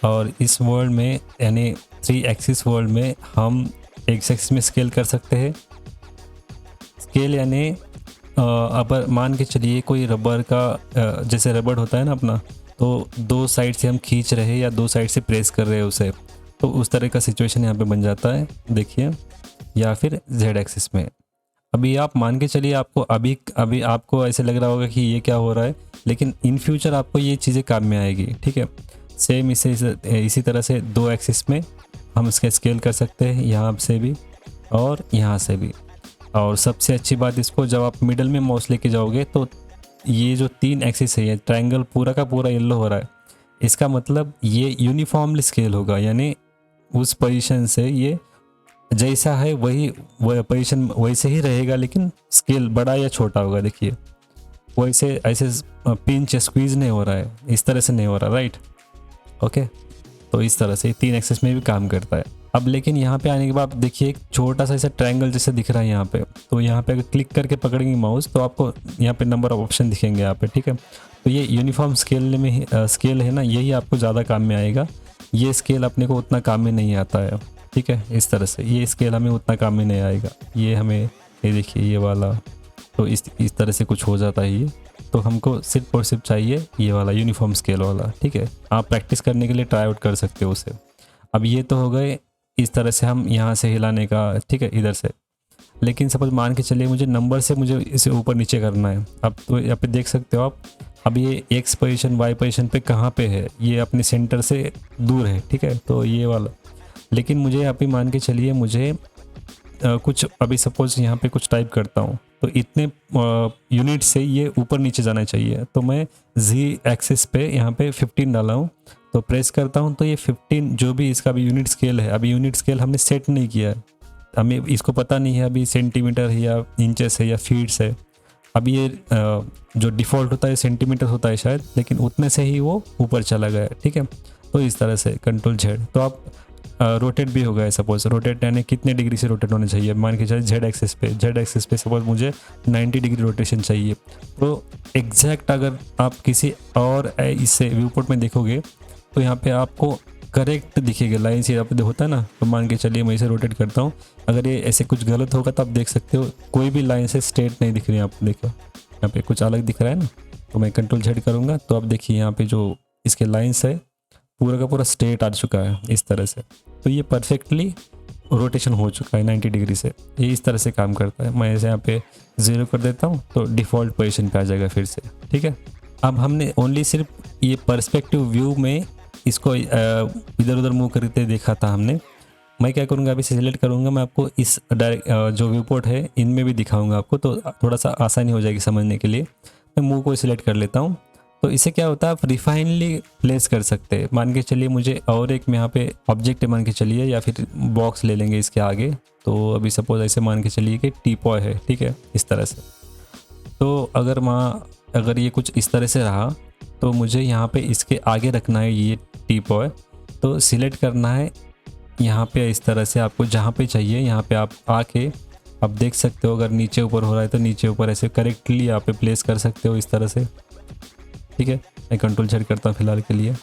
और इस वर्ल्ड में यानी 3 एक्सिस वर्ल्ड में हम एक्स एक्सिस में स्केल कर सकते हैं। स्केल यानी अब मान के चलिए कोई रबर का जैसे रबर होता है ना अपना, तो 2 साइड से हम खींच रहे हैं या 2 साइड से प्रेस कर रहे हैं उसे, तो उस तरह का सिचुएशन यहाँ पे बन जाता है। देखिए, या फिर Z एक्सिस में। अभी आप मान के चलिए आपको अभी आपको ऐसे लग रहा होगा कि ये क्या हो रहा है, लेकिन इन फ्यूचर आपको ये चीज़ें काम में आएगी। ठीक है, सेम इसी तरह से 2 एक्सिस में हम इसका स्केल कर सकते हैं, यहाँ से भी और यहाँ से भी। और सबसे अच्छी बात, इसको जब आप मिडल में माउस लेके जाओगे तो ये जो 3 एक्सिस है, ये ट्रायंगल पूरा का पूरा येलो हो रहा है, इसका मतलब ये यूनिफॉर्मली स्केल होगा, यानी उस पोजीशन से ये जैसा है वही पोजीशन वैसे ही रहेगा, लेकिन स्केल बड़ा या छोटा होगा। देखिए, वैसे ऐसे पिंच स्क्वीज नहीं हो रहा है, इस तरह से नहीं हो रहा, राइट। ओके, तो इस तरह से 3 एक्सिस में भी काम करता है। अब लेकिन यहाँ पे आने के बाद देखिए एक छोटा सा ऐसा ट्रायंगल जैसे दिख रहा है यहाँ पे, तो यहाँ पे अगर क्लिक करके पकड़ेंगे माउस तो आपको यहाँ पे नंबर ऑफ ऑप्शन दिखेंगे यहाँ पे। ठीक है, तो ये यूनिफॉर्म स्केल में स्केल है ना, यही आपको ज़्यादा काम में आएगा। ये स्केल अपने को उतना काम में नहीं आता है। ठीक है, इस तरह से ये स्केल हमें उतना काम में नहीं आएगा। ये हमें ये देखिए ये वाला, तो इस तरह से कुछ हो जाता है ये। तो हमको सिर्फ और सिर्फ चाहिए ये वाला यूनिफॉर्म स्केल वाला, ठीक है। आप प्रैक्टिस करने के लिए ट्राई आउट कर सकते हो उसे। अब ये तो हो गए इस तरह से हम यहाँ से हिलाने का, ठीक है, इधर से। लेकिन सपोज मान के चलिए मुझे नंबर से मुझे इसे ऊपर नीचे करना है। अब तो यहाँ पे देख सकते हो आप, अब ये एक्स पोजीशन वाई पोजीशन पे कहाँ पे है, ये अपने सेंटर से दूर है, ठीक है, तो ये वाला। लेकिन मुझे यहाँ पे मान के चलिए मुझे कुछ अभी सपोज यहाँ पे कुछ टाइप करता हूँ तो इतने यूनिट से ये ऊपर नीचे जाना चाहिए। तो मैं जी एक्सिस पे यहाँ पे 15 डाला हूँ, तो प्रेस करता हूँ तो ये 15 जो भी इसका अभी यूनिट स्केल है, अभी यूनिट स्केल हमने सेट नहीं किया है, हमें इसको पता नहीं है अभी सेंटीमीटर है या इंचेस है या फीट्स है। अभी ये जो डिफ़ॉल्ट होता है सेंटीमीटर होता है शायद, लेकिन उतने से ही वो ऊपर चला गया है, ठीक है। तो इस तरह से कंट्रोल जेड, तो आप रोटेट भी हो गया है। सपोज रोटेट यानी कितने डिग्री से रोटेट होने चाहिए, मान के चलिए जेड एक्सिस पे सपोज मुझे 90 डिग्री रोटेशन चाहिए। तो एग्जैक्ट अगर आप किसी और इससे व्यू पोर्ट में देखोगे तो यहाँ पे आपको करेक्ट दिखेगा, लाइन से यहाँ पे होता है ना। तो मान के चलिए मैं इसे रोटेट करता हूँ, अगर ये ऐसे कुछ गलत होगा तो आप देख सकते हो कोई भी लाइन से स्ट्रेट नहीं दिख रही है। आप देखो यहाँ पे कुछ अलग दिख रहा है ना, तो मैं कंट्रोल जेड करूँगा तो आप देखिए यहाँ पे जो इसके लाइन्स है पूरा का पूरा स्ट्रेट आ चुका है इस तरह से। तो ये परफेक्टली रोटेशन हो चुका है 90 डिग्री से। ये इस तरह से काम करता है। मैं इसे यहाँ पे 0 कर देता हूँ तो डिफ़ॉल्ट पोजीशन पे आ जाएगा फिर से, ठीक है। अब हमने ओनली सिर्फ ये पर्सपेक्टिव व्यू में इसको इधर उधर मूव करते देखा था हमने। मैं क्या करूँगा, अभी सिलेक्ट करूँगा, मैं आपको इस डायरेक्ट जो व्यू पोर्ट है इनमें भी दिखाऊँगा आपको, तो थोड़ा सा आसानी हो जाएगी समझने के लिए। मैं मूव को सिलेक्ट कर लेता हूँ, तो इससे क्या होता है आप रिफाइनली प्लेस कर सकते हैं। मान के चलिए मुझे और एक में यहाँ पे ऑब्जेक्ट मान के चलिए, या फिर बॉक्स ले लेंगे इसके आगे। तो अभी सपोज ऐसे मान के चलिए कि टीपॉय है, ठीक है, इस तरह से। तो अगर ये कुछ इस तरह से रहा तो मुझे यहाँ पे इसके आगे रखना है ये टीपॉय। तो सिलेक्ट करना है यहाँ पे इस तरह से, आपको जहाँ पे चाहिए यहाँ पे आप आके आप देख सकते हो। अगर नीचे ऊपर हो रहा है तो नीचे ऊपर ऐसे करेक्टली यहाँ पे प्लेस कर सकते हो इस तरह से, ठीक है। मैं कंट्रोल जेड करता हूँ फिलहाल के लिए,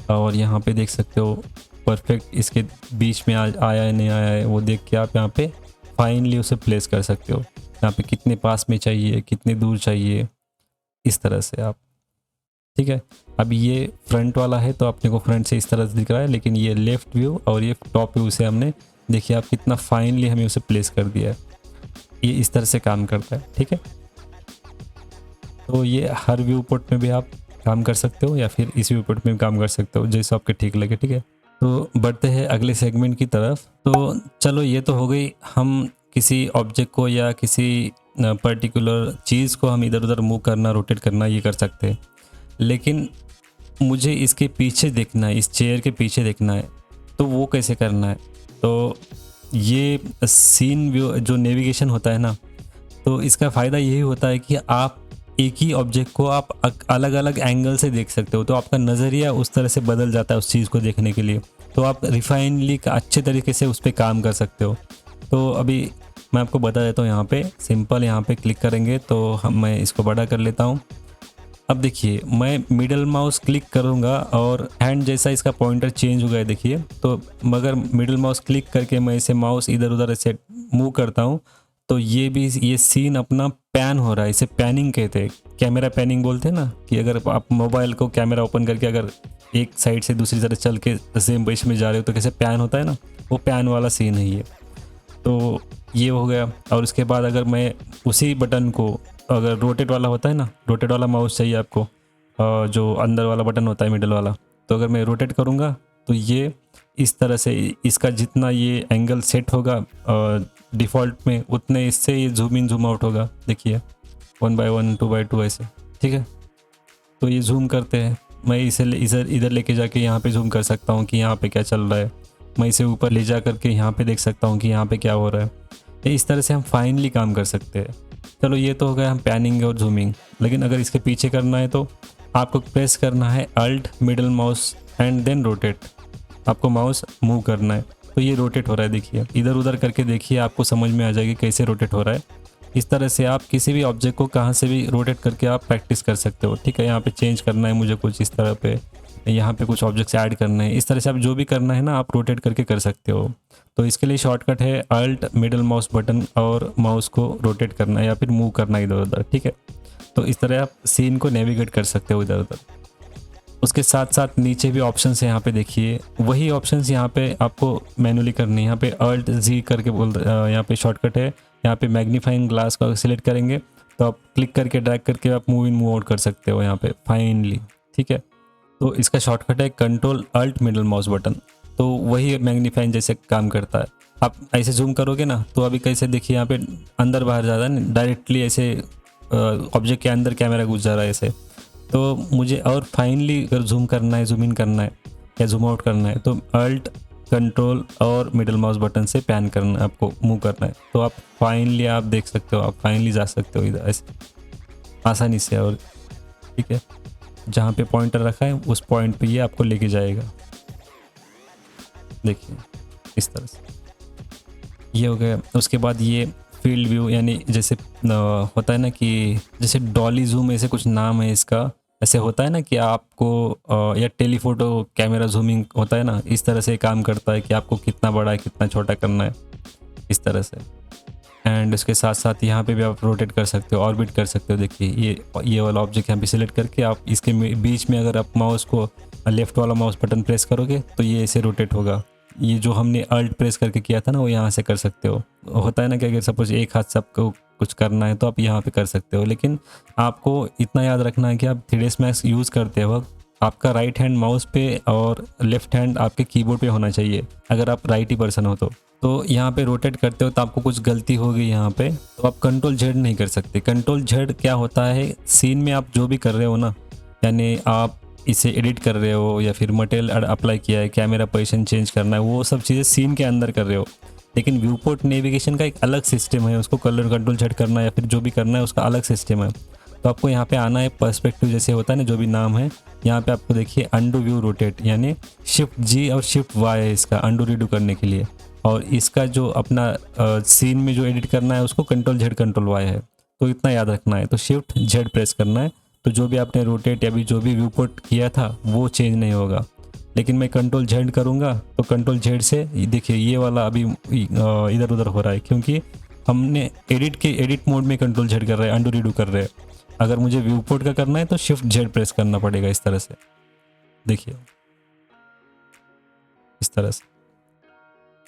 और यहाँ पे देख सकते हो परफेक्ट इसके बीच में आया है नहीं आया है वो देख के आप यहाँ पे फाइनली उसे प्लेस कर सकते हो। यहाँ पे कितने पास में चाहिए, कितने दूर चाहिए, इस तरह से आप, ठीक है। अब ये फ्रंट वाला है तो अपने को फ्रंट से इस तरह से दिख रहा है, लेकिन ये लेफ़्ट व्यू और ये टॉप व्यू से हमने देखिए आप कितना फाइनली हमें उसे प्लेस कर दिया है। ये इस तरह से काम करता है, ठीक है। तो ये हर व्यू पोर्ट में भी आप काम कर सकते हो या फिर इस व्यू पोर्ट में भी काम कर सकते हो, जैसे आपके ठीक लगे, ठीक है। तो बढ़ते हैं अगले सेगमेंट की तरफ। तो चलो ये तो हो गई, हम किसी ऑब्जेक्ट को या किसी पर्टिकुलर चीज़ को हम इधर उधर मूव करना, रोटेट करना, ये कर सकते हैं। लेकिन मुझे इसके पीछे देखना है, इस चेयर के पीछे देखना है, तो वो कैसे करना है। तो ये सीन व्यू जो नेविगेशन होता है ना, तो इसका फ़ायदा यही होता है कि आप एक ही ऑब्जेक्ट को आप अलग अलग एंगल से देख सकते हो, तो आपका नज़रिया उस तरह से बदल जाता है उस चीज़ को देखने के लिए। तो आप रिफाइनली अच्छे तरीके से उस पर काम कर सकते हो। तो अभी मैं आपको बता देता हूँ, यहाँ पे सिंपल यहाँ पे क्लिक करेंगे तो मैं इसको बड़ा कर लेता हूँ। अब देखिए मैं मिडल माउस क्लिक करूँगा और हैंड जैसा इसका पॉइंटर चेंज हो गया है, देखिए। तो मगर मिडल माउस क्लिक करके मैं इसे माउस इधर उधर ऐसे मूव करता हूँ तो ये सीन अपना पैन हो रहा है। इसे पैनिंग कहते हैं, कैमरा पैनिंग बोलते हैं ना, कि अगर आप मोबाइल को कैमरा ओपन करके अगर एक साइड से दूसरी तरफ चल के सेम पोजीशन में जा रहे हो तो कैसे पैन होता है ना, वो पैन वाला सीन है ये। तो ये हो गया। और उसके बाद अगर मैं उसी बटन को, अगर रोटेट वाला होता है ना, रोटेट वाला माउस चाहिए आपको, जो अंदर वाला बटन होता है मिडल वाला, तो अगर मैं रोटेट करूँगा तो ये इस तरह से इसका जितना ये एंगल सेट होगा डिफ़ॉल्ट में, उतने इससे ये जूम इन जूम आउट होगा। देखिए 1 by 1 2 by 2 ऐसे, ठीक है। तो ये जूम करते हैं, मैं इसे इधर लेके जाके यहाँ पे जूम कर सकता हूँ कि यहाँ पे क्या चल रहा है। मैं इसे ऊपर ले जा करके यहाँ पे देख सकता हूँ कि यहाँ पे क्या हो रहा है। इस तरह से हम फाइनली काम कर सकते हैं। चलो ये तो हो गया हम पैनिंग और जूमिंग। लेकिन अगर इसके पीछे करना है तो आपको प्रेस करना है alt middle mouse and then rotate, आपको माउस मूव करना है तो ये रोटेट हो रहा है। देखिए इधर उधर करके देखिए, आपको समझ में आ जाएगी कैसे रोटेट हो रहा है। इस तरह से आप किसी भी ऑब्जेक्ट को कहाँ से भी रोटेट करके आप प्रैक्टिस कर सकते हो, ठीक है। यहाँ पे चेंज करना है मुझे कुछ इस तरह पे, यहाँ पे कुछ ऑब्जेक्ट्स ऐड करना है, इस तरह से आप जो भी करना है ना आप रोटेट करके कर सकते हो। तो इसके लिए शॉर्टकट है अल्ट मिडल माउस बटन और माउस को रोटेट करना है या फिर मूव करना है इधर उधर, ठीक है। तो इस तरह आप सीन को नेविगेट कर सकते हो इधर उधर। उसके साथ साथ नीचे भी ऑप्शंस है, यहाँ पे देखिए वही ऑप्शंस यहाँ पे आपको मैनुअली करनी है। यहाँ पे अल्ट जी करके यहाँ पे शॉर्टकट है। यहाँ पे मैग्नीफाइंग ग्लास को सिलेक्ट करेंगे तो आप क्लिक करके ड्रैग करके आप मूव इन मूव आउट कर सकते हो यहाँ पे फाइनली, ठीक है। तो इसका शॉर्टकट है control alt middle mouse button. तो वही मैग्नीफाइंग जैसे काम करता है। आप ऐसे जूम करोगे ना तो अभी कैसे देखिए यहाँ पे अंदर बाहर जा रहा है, डायरेक्टली ऐसे ऑब्जेक्ट के अंदर कैमरा घुस जा रहा है ऐसे। तो मुझे और फाइनली अगर जूम करना है, जूम इन करना है या जूम आउट करना है तो अल्ट कंट्रोल और मिडल माउस बटन से पैन करना है, आपको मूव करना है। तो आप फाइनली आप देख सकते हो, आप फाइनली जा सकते हो इधर ऐसे आसानी से। और ठीक है, जहाँ पे पॉइंटर रखा है उस पॉइंट पे ये आपको लेके जाएगा। देखिए इस तरह से ये हो गया। उसके बाद ये फील्ड व्यू, यानी जैसे होता है ना कि जैसे डॉली जूम ऐसे कुछ नाम है इसका, ऐसे होता है ना कि आपको या टेलीफोटो कैमरा जूमिंग होता है ना, इस तरह से काम करता है कि आपको कितना बड़ा है कितना छोटा करना है इस तरह से। एंड उसके साथ साथ यहाँ पे भी आप रोटेट कर सकते हो, ऑर्बिट कर सकते हो। देखिए ये वाला ऑब्जेक्ट यहाँ पे सिलेक्ट करके आप इसके बीच में अगर आप माउस को लेफ़्ट वाला माउस बटन प्रेस करोगे तो ये ऐसे रोटेट होगा। ये जो हमने अल्ट प्रेस करके किया था ना वो यहाँ से कर सकते हो। होता है ना कि अगर सपोज एक हाथ से आपको कुछ करना है तो आप यहाँ पे कर सकते हो, लेकिन आपको इतना याद रखना है कि आप 3ds Max यूज़ करते वक्त आपका राइट हैंड माउस पे और लेफ्ट हैंड आपके कीबोर्ड पे होना चाहिए, अगर आप राइट ही पर्सन हो तो यहाँ पे रोटेट करते हो तो आपको कुछ गलती होगी यहाँ पे तो आप कंट्रोल जेड नहीं कर सकते। कंट्रोल जेड क्या होता है, सीन में आप जो भी कर रहे हो ना, यानी आप इसे एडिट कर रहे हो या फिर मटेरियल अप्लाई किया है, कैमरा पोजीशन चेंज करना है, वो सब चीज़ें सीन के अंदर कर रहे हो। लेकिन व्यू पोर्ट नेविगेशन का एक अलग सिस्टम है, उसको कलर कंट्रोल जेड करना है या फिर जो भी करना है उसका अलग सिस्टम है। तो आपको यहाँ पे आना है, पर्सपेक्टिव जैसे होता है ना जो भी नाम है, यहाँ पे आपको देखिए अंडू व्यू रोटेट, यानी शिफ्ट जी और शिफ्ट वाई है इसका अंडू रीडू करने के लिए। और इसका जो अपना सीन में जो एडिट करना है उसको कंट्रोल जेड कंट्रोल वाई है। तो इतना याद रखना है। तो शिफ्ट जेड प्रेस करना है तो जो भी आपने रोटेट या भी जो भी व्यू पोर्ट किया था वो चेंज नहीं होगा। लेकिन मैं कंट्रोल जेड करूँगा तो कंट्रोल जेड से देखिए ये वाला अभी इधर उधर हो रहा है, क्योंकि हमने एडिट मोड में कंट्रोल जेड कर रहे हैं, अंडू रीडू कर रहे हैं। अगर मुझे व्यू पोर्ट का करना है तो शिफ्ट जेड प्रेस करना पड़ेगा इस तरह से। देखिए इस तरह से,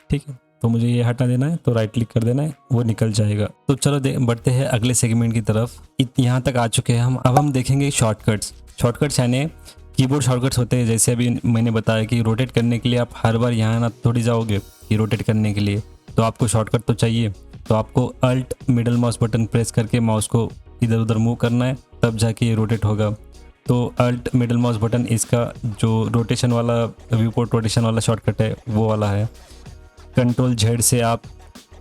ठीक है। तो मुझे ये हटा देना है तो राइट क्लिक कर देना है, वो निकल जाएगा। तो चलो बढ़ते हैं अगले सेगमेंट की तरफ। यहाँ तक आ चुके हैं हम। अब हम देखेंगे शॉर्टकट्स यानी कीबोर्ड शॉर्टकट्स होते हैं। जैसे अभी मैंने बताया कि रोटेट करने के लिए आप हर बार यहाँ ना थोड़ी जाओगे कि रोटेट करने के लिए, तो आपको शॉर्टकट तो चाहिए। तो आपको alt middle mouse button press करके माउस को इधर उधर मूव करना है, तब जाके ये रोटेट होगा। तो अल्ट मिडल माउस बटन इसका जो रोटेशन वाला व्यू पोर्ट रोटेशन वाला शॉर्टकट है वो वाला है। कंट्रोल जेड से आप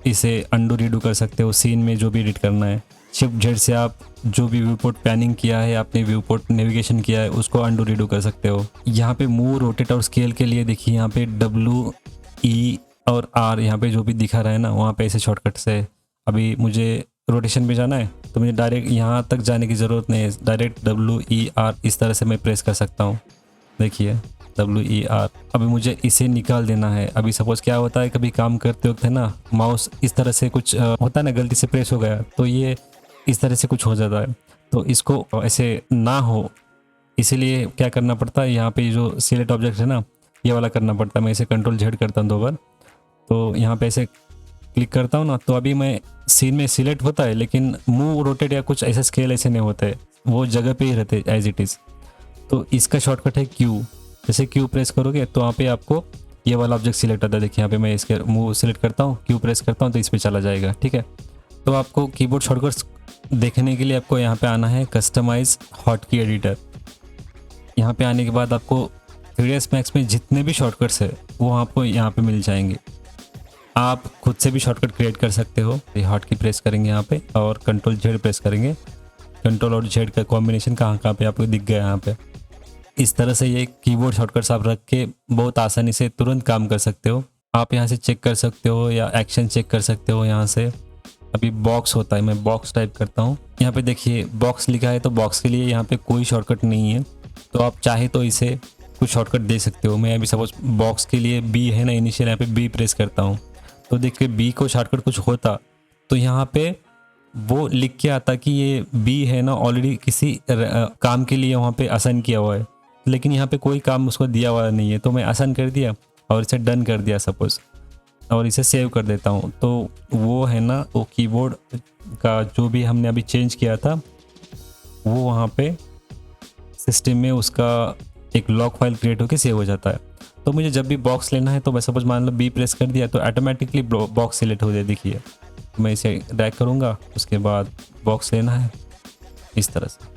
इसे अंडू रीडू कर सकते हो, सीन में जो भी एडिट करना है। शिफ्ट जेड से आप जो भी व्यू पोर्ट पैनिंग किया है, आपने व्यू पोर्ट नेविगेशन किया है, उसको अंडू रीडू कर सकते हो। यहाँ पे मूव रोटेट और स्केल के लिए देखिए यहाँ पे W E और R यहाँ पे जो भी दिखा रहा है ना, वहाँ पे ऐसे शॉर्टकट से अभी मुझे रोटेशन पे जाना है तो मुझे डायरेक्ट यहाँ तक जाने की ज़रूरत नहीं है, डायरेक्ट W E R इस तरह से मैं प्रेस कर सकता हूँ। देखिए WER। अभी मुझे इसे निकाल देना है। अभी सपोज क्या होता है, कभी काम करते वक्त है ना माउस इस तरह से कुछ होता है ना, गलती से प्रेस हो गया तो ये इस तरह से कुछ हो जाता है। तो इसको ऐसे ना हो इसीलिए क्या करना पड़ता है, यहाँ पे जो सिलेक्ट ऑब्जेक्ट है ना ये वाला करना पड़ता है। मैं इसे कंट्रोल जेड करता हूँ 2 बार, तो यहाँ पे ऐसे क्लिक करता हूँ ना तो अभी मैं सीन में सिलेक्ट होता है, लेकिन मूव रोटेट या कुछ ऐसे स्केल ऐसे नहीं होते, वो जगह पे ही रहते एज इट इज़। तो इसका शॉर्टकट है क्यू। जैसे क्यू प्रेस करोगे तो वहाँ पे आपको ये वाला ऑब्जेक्ट सिलेक्ट आता है। देखिए यहाँ पे मैं इसके मूव सिलेक्ट करता हूँ, क्यू प्रेस करता हूँ तो इस पर चला जाएगा, ठीक है। तो आपको कीबोर्ड शॉर्टकट्स देखने के लिए आपको यहाँ पे आना है कस्टमाइज हॉटकी एडिटर। यहाँ पे आने के बाद आपको 3ds Max में जितने भी शॉर्टकट्स है वो आपको यहाँ पे मिल जाएंगे। आप खुद से भी शॉर्टकट क्रिएट कर सकते हो। हॉटकी प्रेस करेंगे यहाँ पे और कंट्रोल जेड प्रेस करेंगे। कंट्रोल और जेड का कॉम्बिनेशन कहाँ पे आपको दिख गया यहाँ पे। इस तरह से ये कीबोर्ड शॉर्टकट्स आप रख के बहुत आसानी से तुरंत काम कर सकते हो। आप यहाँ से चेक कर सकते हो या एक्शन चेक कर सकते हो। यहाँ से अभी बॉक्स होता है, मैं बॉक्स टाइप करता हूँ। यहाँ पे देखिए बॉक्स लिखा है तो बॉक्स के लिए यहाँ पे कोई शॉर्टकट नहीं है, तो आप चाहे तो इसे कुछ शॉर्टकट दे सकते हो। मैं अभी सपोज बॉक्स के लिए बी है ना इनिशियल, यहाँ पे बी प्रेस करता हूँ तो देखिए बी को शॉर्टकट कुछ होता तो यहाँ पे वो लिख के आता कि ये बी है ना ऑलरेडी किसी काम के लिए वहाँ पे असाइन किया हुआ है, लेकिन यहाँ पे कोई काम उसको दिया हुआ नहीं है, तो मैं असाइन कर दिया और इसे डन कर दिया सपोज़, और इसे सेव कर देता हूँ। तो वो है ना वो कीबोर्ड का जो भी हमने अभी चेंज किया था वो वहाँ पे सिस्टम में उसका एक लॉग फाइल क्रिएट होकर सेव हो जाता है। तो मुझे जब भी बॉक्स लेना है तो मैं सपोज मान लो बी प्रेस कर दिया तो ऑटोमेटिकली बॉक्स सिलेक्ट हो जाए। देखिए मैं इसे ड्रैग करूँगा, उसके बाद बॉक्स लेना है इस तरह से।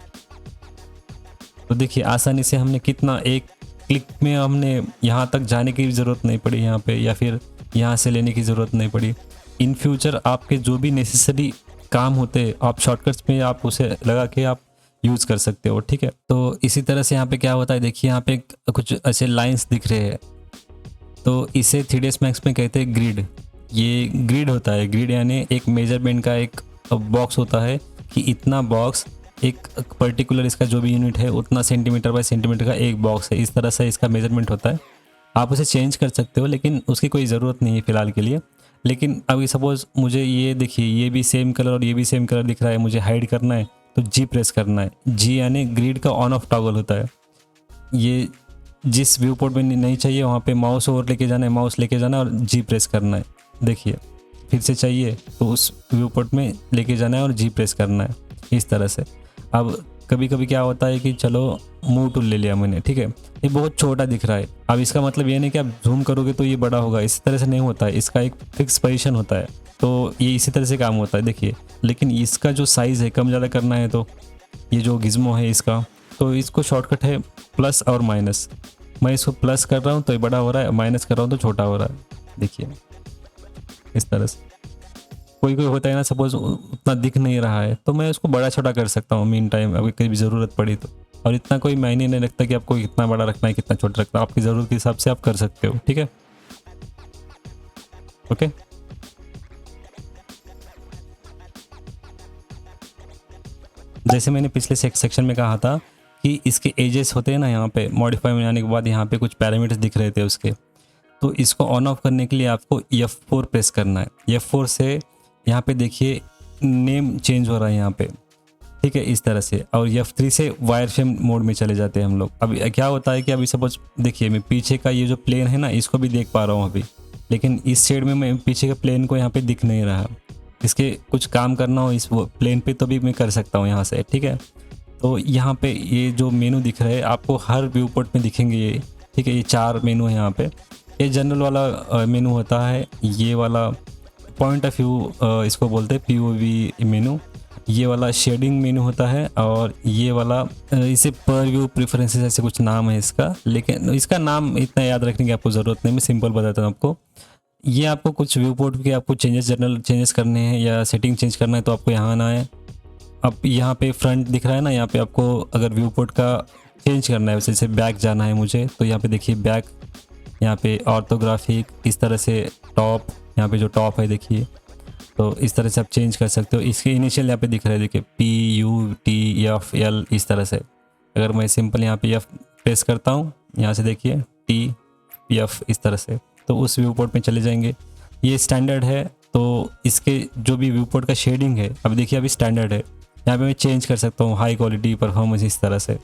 तो देखिए आसानी से हमने कितना, एक क्लिक में हमने यहाँ तक जाने की ज़रूरत नहीं पड़ी यहाँ पे, या फिर यहाँ से लेने की ज़रूरत नहीं पड़ी। इन फ्यूचर आपके जो भी नेसेसरी काम होते हैं आप शॉर्टकट्स में आप उसे लगा के आप यूज़ कर सकते हो, ठीक है। तो इसी तरह से यहाँ पे क्या होता है, देखिए यहाँ पे कुछ ऐसे लाइंस दिख रहे हैं, तो इसे 3ds Max में कहते हैं ग्रिड। ये ग्रिड होता है, ग्रिड यानी एक मेजरमेंट का एक बॉक्स होता है कि इतना बॉक्स एक पर्टिकुलर इसका जो भी यूनिट है उतना सेंटीमीटर बाय सेंटीमीटर का एक बॉक्स है, इस तरह से इसका मेजरमेंट होता है। आप उसे चेंज कर सकते हो लेकिन उसकी कोई ज़रूरत नहीं है फ़िलहाल के लिए। लेकिन अभी सपोज़ मुझे ये देखिए ये भी सेम कलर और ये भी सेम कलर दिख रहा है, मुझे हाइड करना है तो जी प्रेस करना है। जी यानी ग्रिड का ऑन ऑफ टॉगल होता है। ये जिस व्यू पोर्ट में नहीं चाहिए वहाँ पे माउस ओवर लेके जाना है, माउस लेके जाना है और जी प्रेस करना है। देखिए फिर से चाहिए तो उस व्यू पोर्ट में लेके जाना है और जी प्रेस करना है इस तरह से। अब कभी कभी क्या होता है कि चलो मूव टूल ले लिया मैंने, ठीक है, ये बहुत छोटा दिख रहा है। अब इसका मतलब ये नहीं कि आप जूम करोगे तो ये बड़ा होगा, इस तरह से नहीं होता है। इसका एक फिक्स पोजीशन होता है, तो ये इसी तरह से काम होता है देखिए। लेकिन इसका जो साइज़ है कम ज़्यादा करना है तो ये जो गिज़्मो है इसका, तो इसको शॉर्टकट है प्लस और माइनस। मैं इसको प्लस कर रहा हूँ तो ये बड़ा हो रहा है, माइनस कर रहा हूँ तो छोटा हो रहा है। देखिए इस तरह से कोई कोई होता है ना, सपोज उतना दिख नहीं रहा है तो मैं उसको बड़ा छोटा कर सकता हूँ मीन टाइम, अगर कभी ज़रूरत पड़ी तो। और इतना कोई मायने नहीं रखता कि आपको कितना बड़ा रखना है कितना छोटा रखना है, आपकी ज़रूरत के हिसाब से आप कर सकते हो, ठीक है। ओके जैसे मैंने पिछले सेक्शन में कहा था कि इसके एजेस होते हैं ना, यहाँ पे मॉडिफाई में आने के बाद यहाँ पे कुछ पैरामीटर्स दिख रहे थे उसके, तो इसको ऑन ऑफ करने के लिए आपको F4 प्रेस करना है। F4 से यहाँ पे देखिए नेम चेंज हो रहा है यहाँ पे, ठीक है, इस तरह से। और F3 से वायर फ्रेम मोड में चले जाते हैं हम लोग। अभी क्या होता है कि अभी सपोज देखिए मैं पीछे का ये जो प्लेन है ना इसको भी देख पा रहा हूँ अभी, लेकिन इस शेड में मैं पीछे के प्लेन को यहाँ पे दिख नहीं रहा। इसके कुछ काम करना हो इस प्लेन पे तो भी मैं कर सकता हूँ यहाँ से, ठीक है। तो यहाँ पे ये जो मेनू दिख रहा है आपको हर व्यू पोर्ट में दिखेंगे ये, ठीक है। ये 4 मेनू है यहाँ पे। ये जनरल वाला मेनू होता है, ये वाला पॉइंट ऑफ व्यू इसको बोलते हैं POV मेनू, ये वाला शेडिंग मेनू होता है, और ये वाला इसे पर व्यू प्रेफरेंसेस ऐसे कुछ नाम है इसका, लेकिन इसका नाम इतना याद रखने की आपको ज़रूरत नहीं, मैं सिंपल बताता हूँ आपको। ये आपको कुछ व्यू पोर्ट के आपको जनरल चेंजेस करने हैं या सेटिंग चेंज करना है तो आपको यहाँ आना है। अब यहाँ पे फ्रंट दिख रहा है ना, यहाँ पे आपको अगर व्यू पोर्ट का चेंज करना है, जैसे बैक जाना है मुझे तो यहाँ पे देखिए बैक, यहाँ पे ऑर्थोग्राफिक, इस तरह से टॉप, यहाँ पे जो टॉप है देखिए, तो इस तरह से आप चेंज कर सकते हो। इसके इनिशियल यहाँ पे दिख रहा है देखिए PUTFL, इस तरह से। अगर मैं सिंपल यहाँ पे F प्रेस करता हूँ, यहाँ से देखिए TF इस तरह से, तो उस व्यू पोर्ट में चले जाएंगे। ये स्टैंडर्ड है, तो इसके जो भी व्यू पोर्ट का शेडिंग है अब देखिए अभी स्टैंडर्ड है, यहाँ पे मैं चेंज कर सकता हूँ हाई क्वालिटी परफॉर्मेंस इस तरह से।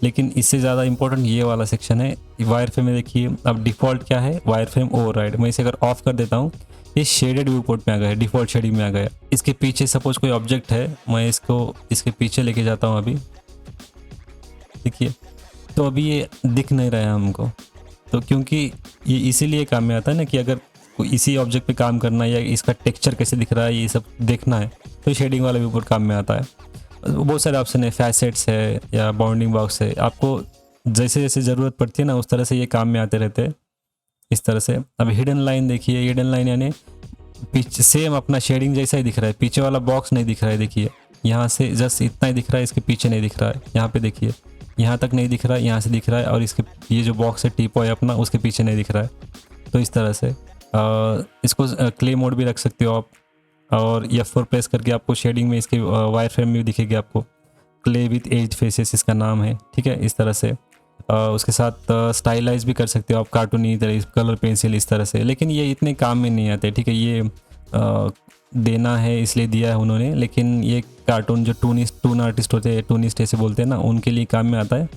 लेकिन इससे ज़्यादा इंपॉर्टेंट ये वाला सेक्शन है वायर फ्रेम में। देखिए अब डिफ़ॉल्ट क्या है, वायर फ्रेम ओवरराइड। मैं इसे अगर ऑफ कर देता हूँ ये शेडेड व्यू पोर्ट में आ गया, डिफ़ॉल्ट शेडिंग में आ गया। इसके पीछे सपोज कोई ऑब्जेक्ट है, मैं इसको इसके पीछे लेके जाता हूँ अभी, देखिए तो अभी ये दिख नहीं रहा है हमको, तो क्योंकि ये इसीलिए काम में आता है ना कि अगर कोई इसी ऑब्जेक्ट पे काम करना है या इसका टेक्सचर कैसे दिख रहा है ये सब देखना है तो शेडिंग वाला व्यू पोर्ट काम में आता है। बहुत सारे ऑप्शन है, फैसेट्स है या बाउंडिंग बॉक्स है, आपको जैसे जैसे ज़रूरत पड़ती है ना उस तरह से ये काम में आते रहते हैं इस तरह से। अब हिडन लाइन देखिए, हिडन लाइन यानी पीछे सेम अपना शेडिंग जैसा ही दिख रहा है, पीछे वाला बॉक्स नहीं दिख रहा है। देखिए यहाँ से जस्ट इतना ही दिख रहा है, इसके पीछे नहीं दिख रहा है। यहाँ पे देखिए यहाँ तक नहीं दिख रहा है, यहाँ से दिख रहा है, और इसके ये जो बॉक्स है टीपॉय अपना उसके पीछे नहीं दिख रहा है। तो इस तरह से इसको क्ले मोड भी रख सकते हो आप, और F4 प्रेस करके आपको शेडिंग में इसके वायर फ्रेम भी दिखेगी आपको, क्ले विथ एज फेसेस इसका नाम है, ठीक है। इस तरह से उसके साथ स्टाइलाइज भी कर सकते हो आप, कार्टूनी तरह कलर पेंसिल इस तरह से, लेकिन ये इतने काम में नहीं आते, ठीक है। ये देना है इसलिए दिया है उन्होंने, लेकिन ये कार्टून जो टून आर्टिस्ट होते हैं, टूनिस्ट ऐसे बोलते हैं ना, उनके लिए काम में आता है।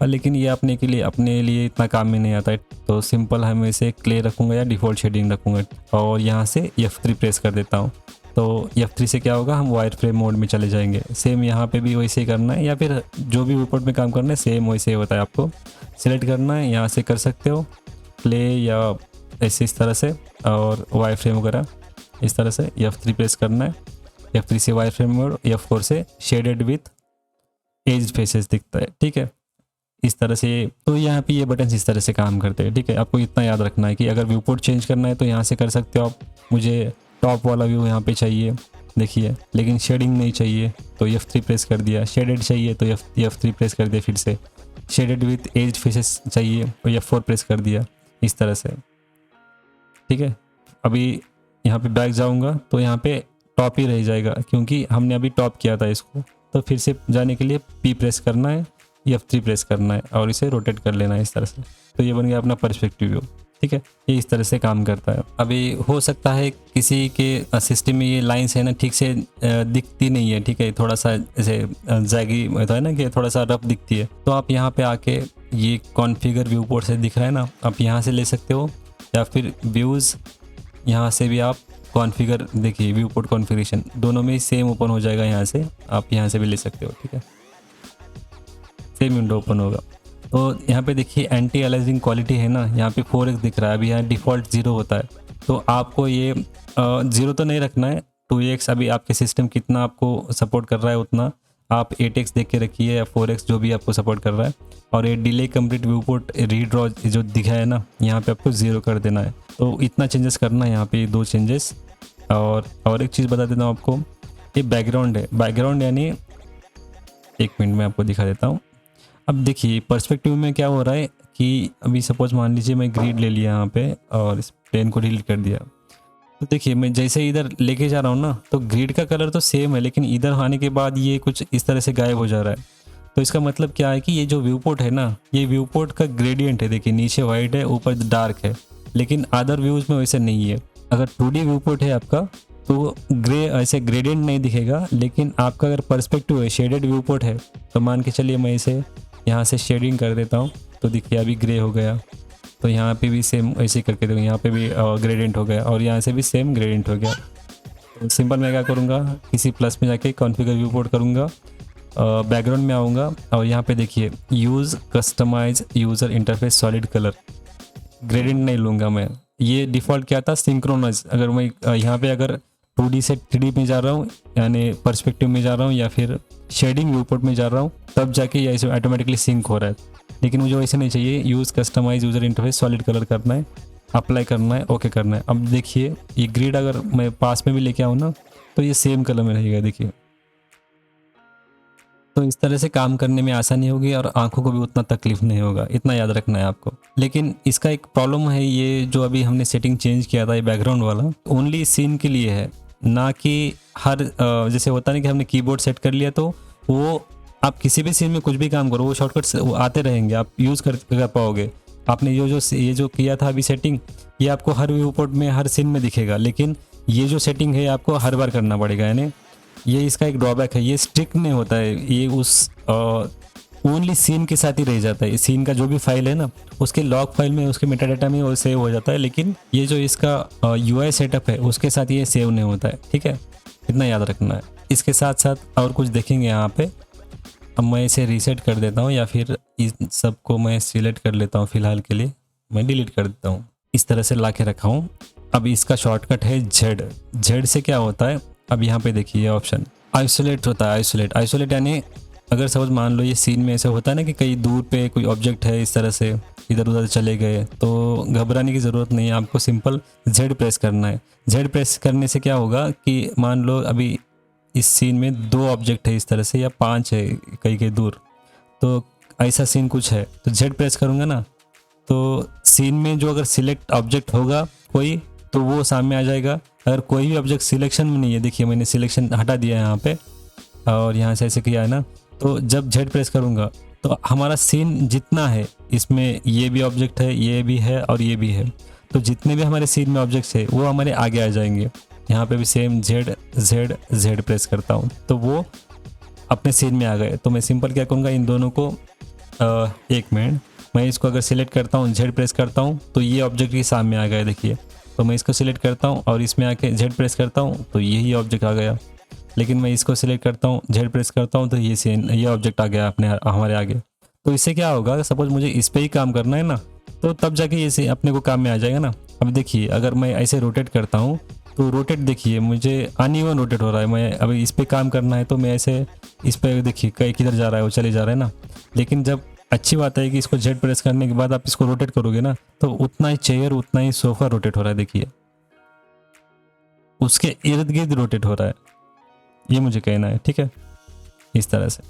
लेकिन ये अपने लिए इतना काम में नहीं आता है। तो सिंपल हम इसे क्ले रखूँगा या डिफ़ॉल्ट शेडिंग रखूँगा और यहाँ से F3 प्रेस कर देता हूँ। तो F3 से क्या होगा, हम वायर फ्रेम मोड में चले जाएंगे। सेम यहाँ पे भी वैसे ही करना है, या फिर जो भी रिपोर्ट में काम करना है सेम वैसे ही होता है। आपको सिलेक्ट करना है, यहाँ से कर सकते हो प्ले या ऐसे इस तरह से, और वायर फ्रेम वगैरह इस तरह से F3 प्रेस करना है। F3 से वायर फ्रेम मोड, F4 से शेडेड विथ एज फेसेस दिखता है, ठीक है, इस तरह से। तो यहाँ पे ये बटन इस तरह से काम करते हैं, ठीक है। आपको इतना याद रखना है कि अगर व्यू पोर्ट चेंज करना है तो यहाँ से कर सकते हो आप। मुझे टॉप वाला व्यू यहाँ पे चाहिए, देखिए, लेकिन शेडिंग नहीं चाहिए तो F3 प्रेस कर दिया। शेडेड चाहिए तो F3 प्रेस कर दिया फिर से। शेडेड विथ एज फेसेस चाहिए तो F4 प्रेस कर दिया, इस तरह से, ठीक है। अभी यहाँ पे बैक जाऊँगा तो यहाँ पे टॉप ही रह जाएगा, क्योंकि हमने अभी टॉप किया था इसको। तो फिर से जाने के लिए P प्रेस करना है, F3 प्रेस करना है और इसे रोटेट कर लेना है इस तरह से। तो ये बन गया अपना पर्सपेक्टिव व्यू, ठीक है। ये इस तरह से काम करता है। अभी हो सकता है किसी के सिस्टम में ये लाइंस है ना ठीक से दिखती नहीं है, ठीक है, थोड़ा सा ऐसे जैगी होता है ना कि थोड़ा सा रफ दिखती है। तो आप यहाँ पे आके ये कॉन्फ़िगर व्यू पोर्ट से दिख रहा है ना, आप यहाँ से ले सकते हो, या फिर व्यूज़ यहाँ से भी आप कॉन्फ़िगर, देखिए व्यू पोर्ट कॉन्फ़िगरेशन दोनों में सेम ओपन हो जाएगा। यहाँ से आप यहाँ से भी ले सकते हो, ठीक है, सेम विंडो ओपन होगा। तो यहाँ पे देखिए एंटी अलाइजिंग क्वालिटी है ना, यहाँ पे 4x दिख रहा है, अभी यहाँ डिफ़ॉल्ट 0 होता है। तो आपको ये 0 तो नहीं रखना है, 2x अभी आपके सिस्टम कितना आपको सपोर्ट कर रहा है उतना आप 8x देख के रखिए, या 4x जो भी आपको सपोर्ट कर रहा है। और ये delay complete view port redraw जो दिखा है ना, यहाँ पे आपको 0 कर देना है। तो इतना चेंजेस करना है यहाँ पे, 2 चेंजेस। और एक चीज़ बता देता हूँ आपको, ये बैकग्राउंड है। बैकग्राउंड यानी, एक मिनट में आपको दिखा देता हूँ। अब देखिए पर्सपेक्टिव में क्या हो रहा है कि अभी सपोज मान लीजिए मैं ग्रिड ले लिया यहाँ पे और इस प्लेन को डिलीट कर दिया। तो देखिए मैं जैसे इधर लेके जा रहा हूँ ना, तो ग्रिड का कलर तो सेम है, लेकिन इधर आने के बाद ये कुछ इस तरह से गायब हो जा रहा है। तो इसका मतलब क्या है कि ये जो व्यू पोर्ट है ना, ये व्यू पोर्ट का ग्रेडियंट है। देखिए नीचे वाइट है, ऊपर डार्क है, लेकिन अदर व्यूज़ में वैसे नहीं है। अगर 2D व्यू पोर्ट है आपका तो ग्रे ऐसे ग्रेडियंट नहीं दिखेगा, लेकिन आपका अगर पर्सपेक्टिव है, शेडेड व्यू पोर्ट है, तो मान के चलिए मैं इसे यहाँ से शेडिंग कर देता हूँ, तो देखिए अभी ग्रे हो गया। तो यहाँ पे भी सेम ऐसे करके देखो, यहाँ पे भी ग्रेडियंट हो गया और यहाँ से भी सेम ग्रेडियंट हो गया। तो सिंपल मैं क्या करूँगा, किसी प्लस में जाके कॉन्फ़िगर व्यू पोर्ट करूँगा, बैकग्राउंड में आऊँगा और यहाँ पे देखिए use customise user interface solid colour, gradient नहीं लूँगा मैं। ये डिफ़ॉल्ट क्या था, सिंक्रोनाइज। अगर मैं यहाँ पे अगर 2D से 3D में जा रहा हूँ, यानी पर्सपेक्टिव में जा रहा हूँ, या फिर शेडिंग व्यू पोर्ट में जा रहा हूँ, तब जाके ये ऐसे ऑटोमेटिकली सिंक हो रहा है। लेकिन मुझे वैसे नहीं चाहिए। Use customise user interface solid colour करना है, अप्लाई करना है, ओके करना है। अब देखिए ये ग्रिड अगर मैं पास में भी लेके आऊँ ना, तो ये सेम कलर में रहेगा, देखिए। तो इस तरह से काम करने में आसानी होगी और आंखों को भी उतना तकलीफ नहीं होगा, इतना याद रखना है आपको। लेकिन इसका एक प्रॉब्लम है, ये जो अभी हमने सेटिंग चेंज किया था ये बैकग्राउंड वाला, ओनली सीन के लिए है, ना कि हर जैसे होता नहीं कि हमने कीबोर्ड सेट कर लिया तो वो आप किसी भी सीन में कुछ भी काम करो वो शॉर्टकट्स आते रहेंगे, आप यूज़ कर पाओगे। आपने ये जो किया था अभी सेटिंग, ये आपको हर व्यू पोर्ट में हर सीन में दिखेगा, लेकिन ये जो सेटिंग है आपको हर बार करना पड़ेगा। यानी ये इसका एक ड्रॉबैक है, ये स्ट्रिक्ट नहीं होता है, ये उस ओनली सीन के साथ ही रह जाता है। सीन का जो भी फाइल है ना, उसके लॉग फाइल में, उसके मेटा डाटा में वो सेव हो जाता है, लेकिन ये जो इसका UI सेटअप है उसके साथ ये सेव नहीं होता है, ठीक है, इतना याद रखना है। इसके साथ साथ और कुछ देखेंगे यहाँ पे। अब मैं इसे रीसेट कर देता हूँ, या फिर इस सबको मैं सिलेक्ट कर लेता हूँ, फिलहाल के लिए मैं डिलीट कर देता हूँ। इस तरह से ला के रखा हूँ। अब इसका शॉर्टकट है जेड से क्या होता है, अब यहाँ पे देखिए ऑप्शन आइसोलेट होता है। आइसोलेट यानी अगर सपोज मान लो ये सीन में ऐसे होता है ना कि कहीं दूर पे कोई ऑब्जेक्ट है, इस तरह से इधर उधर चले गए, तो घबराने की ज़रूरत नहीं है, आपको सिंपल जेड प्रेस करना है। जेड प्रेस करने से क्या होगा कि मान लो अभी इस सीन में 2 ऑब्जेक्ट है इस तरह से, या 5 है कहीं दूर, तो ऐसा सीन कुछ है, तो जेड प्रेस करूँगा ना, तो सीन में जो अगर सिलेक्ट ऑब्जेक्ट होगा कोई, तो वो सामने आ जाएगा। अगर कोई भी ऑब्जेक्ट सिलेक्शन में नहीं है, देखिए मैंने सिलेक्शन हटा दिया है यहाँ पे और यहाँ से ऐसे किया है ना, तो जब जेड प्रेस करूँगा तो हमारा सीन जितना है इसमें ये भी ऑब्जेक्ट है, ये भी है और ये भी है, तो जितने भी हमारे सीन में ऑब्जेक्ट्स है वो हमारे आगे आ जाएंगे। यहाँ पे भी same Z Z Z press करता हूँ तो वो अपने सीन में आ गए। तो मैं सिंपल क्या करूँगा, इन दोनों को एक मिनट, मैं इसको अगर सिलेक्ट करता हूँ, जेड प्रेस करता हूँ तो ये ऑब्जेक्ट के सामने आ गया देखिए। तो मैं इसको सिलेक्ट करता हूँ और इसमें आके जेड प्रेस करता हूँ तो यही ऑब्जेक्ट आ गया। लेकिन मैं इसको सिलेक्ट करता हूँ, जेड प्रेस करता हूँ तो ये ऑब्जेक्ट आ गया अपने हमारे आगे। तो इससे क्या होगा, सपोज मुझे इस पर ही काम करना है ना, तो तब जाके ये अपने को काम में आ जाएगा ना। अब देखिए अगर मैं ऐसे रोटेट करता हूँ तो रोटेट देखिए मुझे अनइवन रोटेट हो रहा है। मैं अभी इस पर काम करना है तो मैं ऐसे इस पर देखिए कहीं किधर जा रहा है, वो चले जा रहा है ना। लेकिन जब अच्छी बात है कि इसको जेड प्रेस करने के बाद आप इसको रोटेट करोगे ना तो उतना ही चेयर उतना ही सोफा रोटेट हो रहा है, देखिए उसके इर्द गिर्द रोटेट हो रहा है, ये मुझे कहना है। ठीक है, इस तरह से।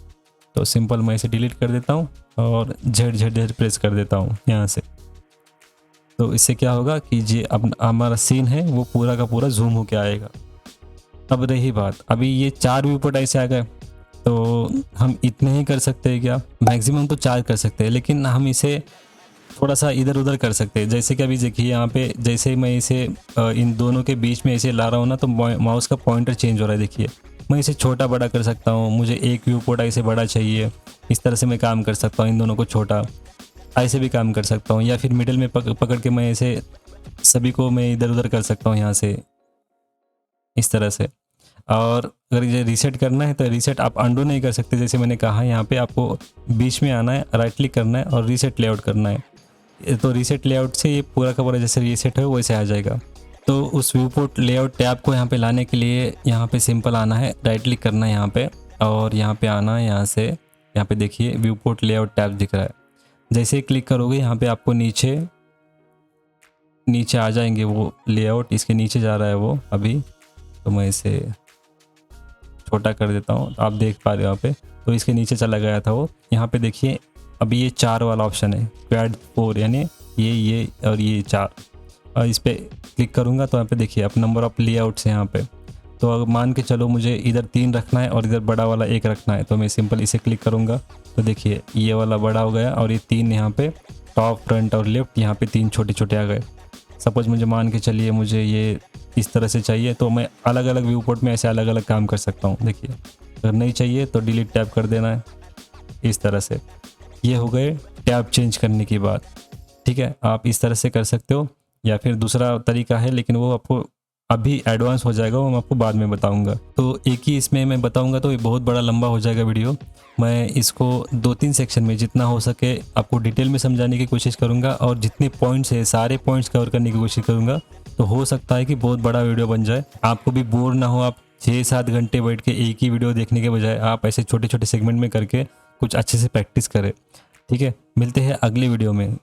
तो सिंपल मैं इसे डिलीट कर देता हूँ और जेड जेड जेड प्रेस कर देता हूँ यहाँ से। तो इससे क्या होगा कि जो अब हमारा सीन है वो पूरा का पूरा जूम होके आएगा। अब रही बात, अभी ये 4 व्यू पोर्ट ऐसे आ गए तो हम इतने ही कर सकते हैं क्या? मैक्सिमम तो 4 कर सकते हैं, लेकिन हम इसे थोड़ा सा इधर उधर कर सकते हैं। जैसे कि अभी देखिए यहाँ पे जैसे ही मैं इसे इन दोनों के बीच में ऐसे ला रहा हूँ ना तो माउस का पॉइंटर चेंज हो रहा है। देखिए मैं इसे छोटा बड़ा कर सकता हूँ, मुझे एक व्यू पोर्ट ऐसे बड़ा चाहिए, इस तरह से मैं काम कर सकता हूँ। इन दोनों को छोटा ऐसे भी काम कर सकता हूँ, या फिर मिडिल में पकड़ के मैं ऐसे सभी को मैं इधर उधर कर सकता हूँ यहाँ से, इस तरह से। और अगर ये रीसेट करना है तो रीसेट आप अंडू नहीं कर सकते, जैसे मैंने कहा यहाँ पे आपको बीच में आना है, राइट क्लिक करना है और रीसेट लेआउट करना है। तो रीसेट लेआउट से ये पूरा का पूरा जैसे रीसेट है वैसे आ जाएगा। तो उस व्यू पोर्ट लेआउट टैब को यहाँ पे लाने के लिए यहाँ पे सिंपल आना है, राइट क्लिक करना है यहाँ पे और यहाँ पे आना है। यहाँ से यहाँ पे देखिए व्यू पोर्ट लेआउट टैब दिख रहा है। जैसे ही क्लिक करोगे यहाँ पे आपको नीचे नीचे आ जाएंगे वो लेआउट, इसके नीचे जा रहा है वो अभी। तो मैं इसे छोटा कर देता हूँ, आप देख पा रहे हो यहाँ पे। तो इसके नीचे चला गया था वो। यहाँ पे देखिए अभी ये 4 वाला ऑप्शन है, क्वाड 4 यानी ये और ये 4। और इस पर क्लिक करूँगा तो यहाँ पे देखिए अब नंबर ऑफ लेआउट्स है यहाँ पे। तो अगर मान के चलो मुझे इधर 3 रखना है और इधर बड़ा वाला 1 रखना है तो मैं सिंपल इसे क्लिक करूँगा तो देखिए ये वाला बड़ा हो गया और ये 3 यहाँ पे टॉप फ्रंट और लेफ्ट यहाँ पे 3 छोटे छोटे आ गए। सपोज मुझे मान के चलिए मुझे ये इस तरह से चाहिए तो मैं अलग अलग व्यू पोर्ट में ऐसे अलग अलग काम कर सकता हूँ। देखिए अगर नहीं चाहिए तो डिलीट टैब कर देना है, इस तरह से। ये हो गए टैब चेंज करने की बात। ठीक है, आप इस तरह से कर सकते हो, या फिर दूसरा तरीका है लेकिन वो आपको अभी एडवांस हो जाएगा, वो मैं आपको बाद में बताऊंगा। तो एक ही इसमें मैं बताऊंगा तो ये बहुत बड़ा लंबा हो जाएगा वीडियो। मैं इसको 2-3 सेक्शन में जितना हो सके आपको डिटेल में समझाने की कोशिश करूंगा और जितने पॉइंट्स है सारे पॉइंट्स कवर करने की कोशिश करूंगा। तो हो सकता है कि बहुत बड़ा वीडियो बन जाए, आपको भी बोर ना हो। आप 6-7 घंटे बैठ के एक ही वीडियो देखने के बजाय आप ऐसे छोटे छोटे सेगमेंट में करके कुछ अच्छे से प्रैक्टिस करें। ठीक है, मिलते हैं अगले वीडियो में।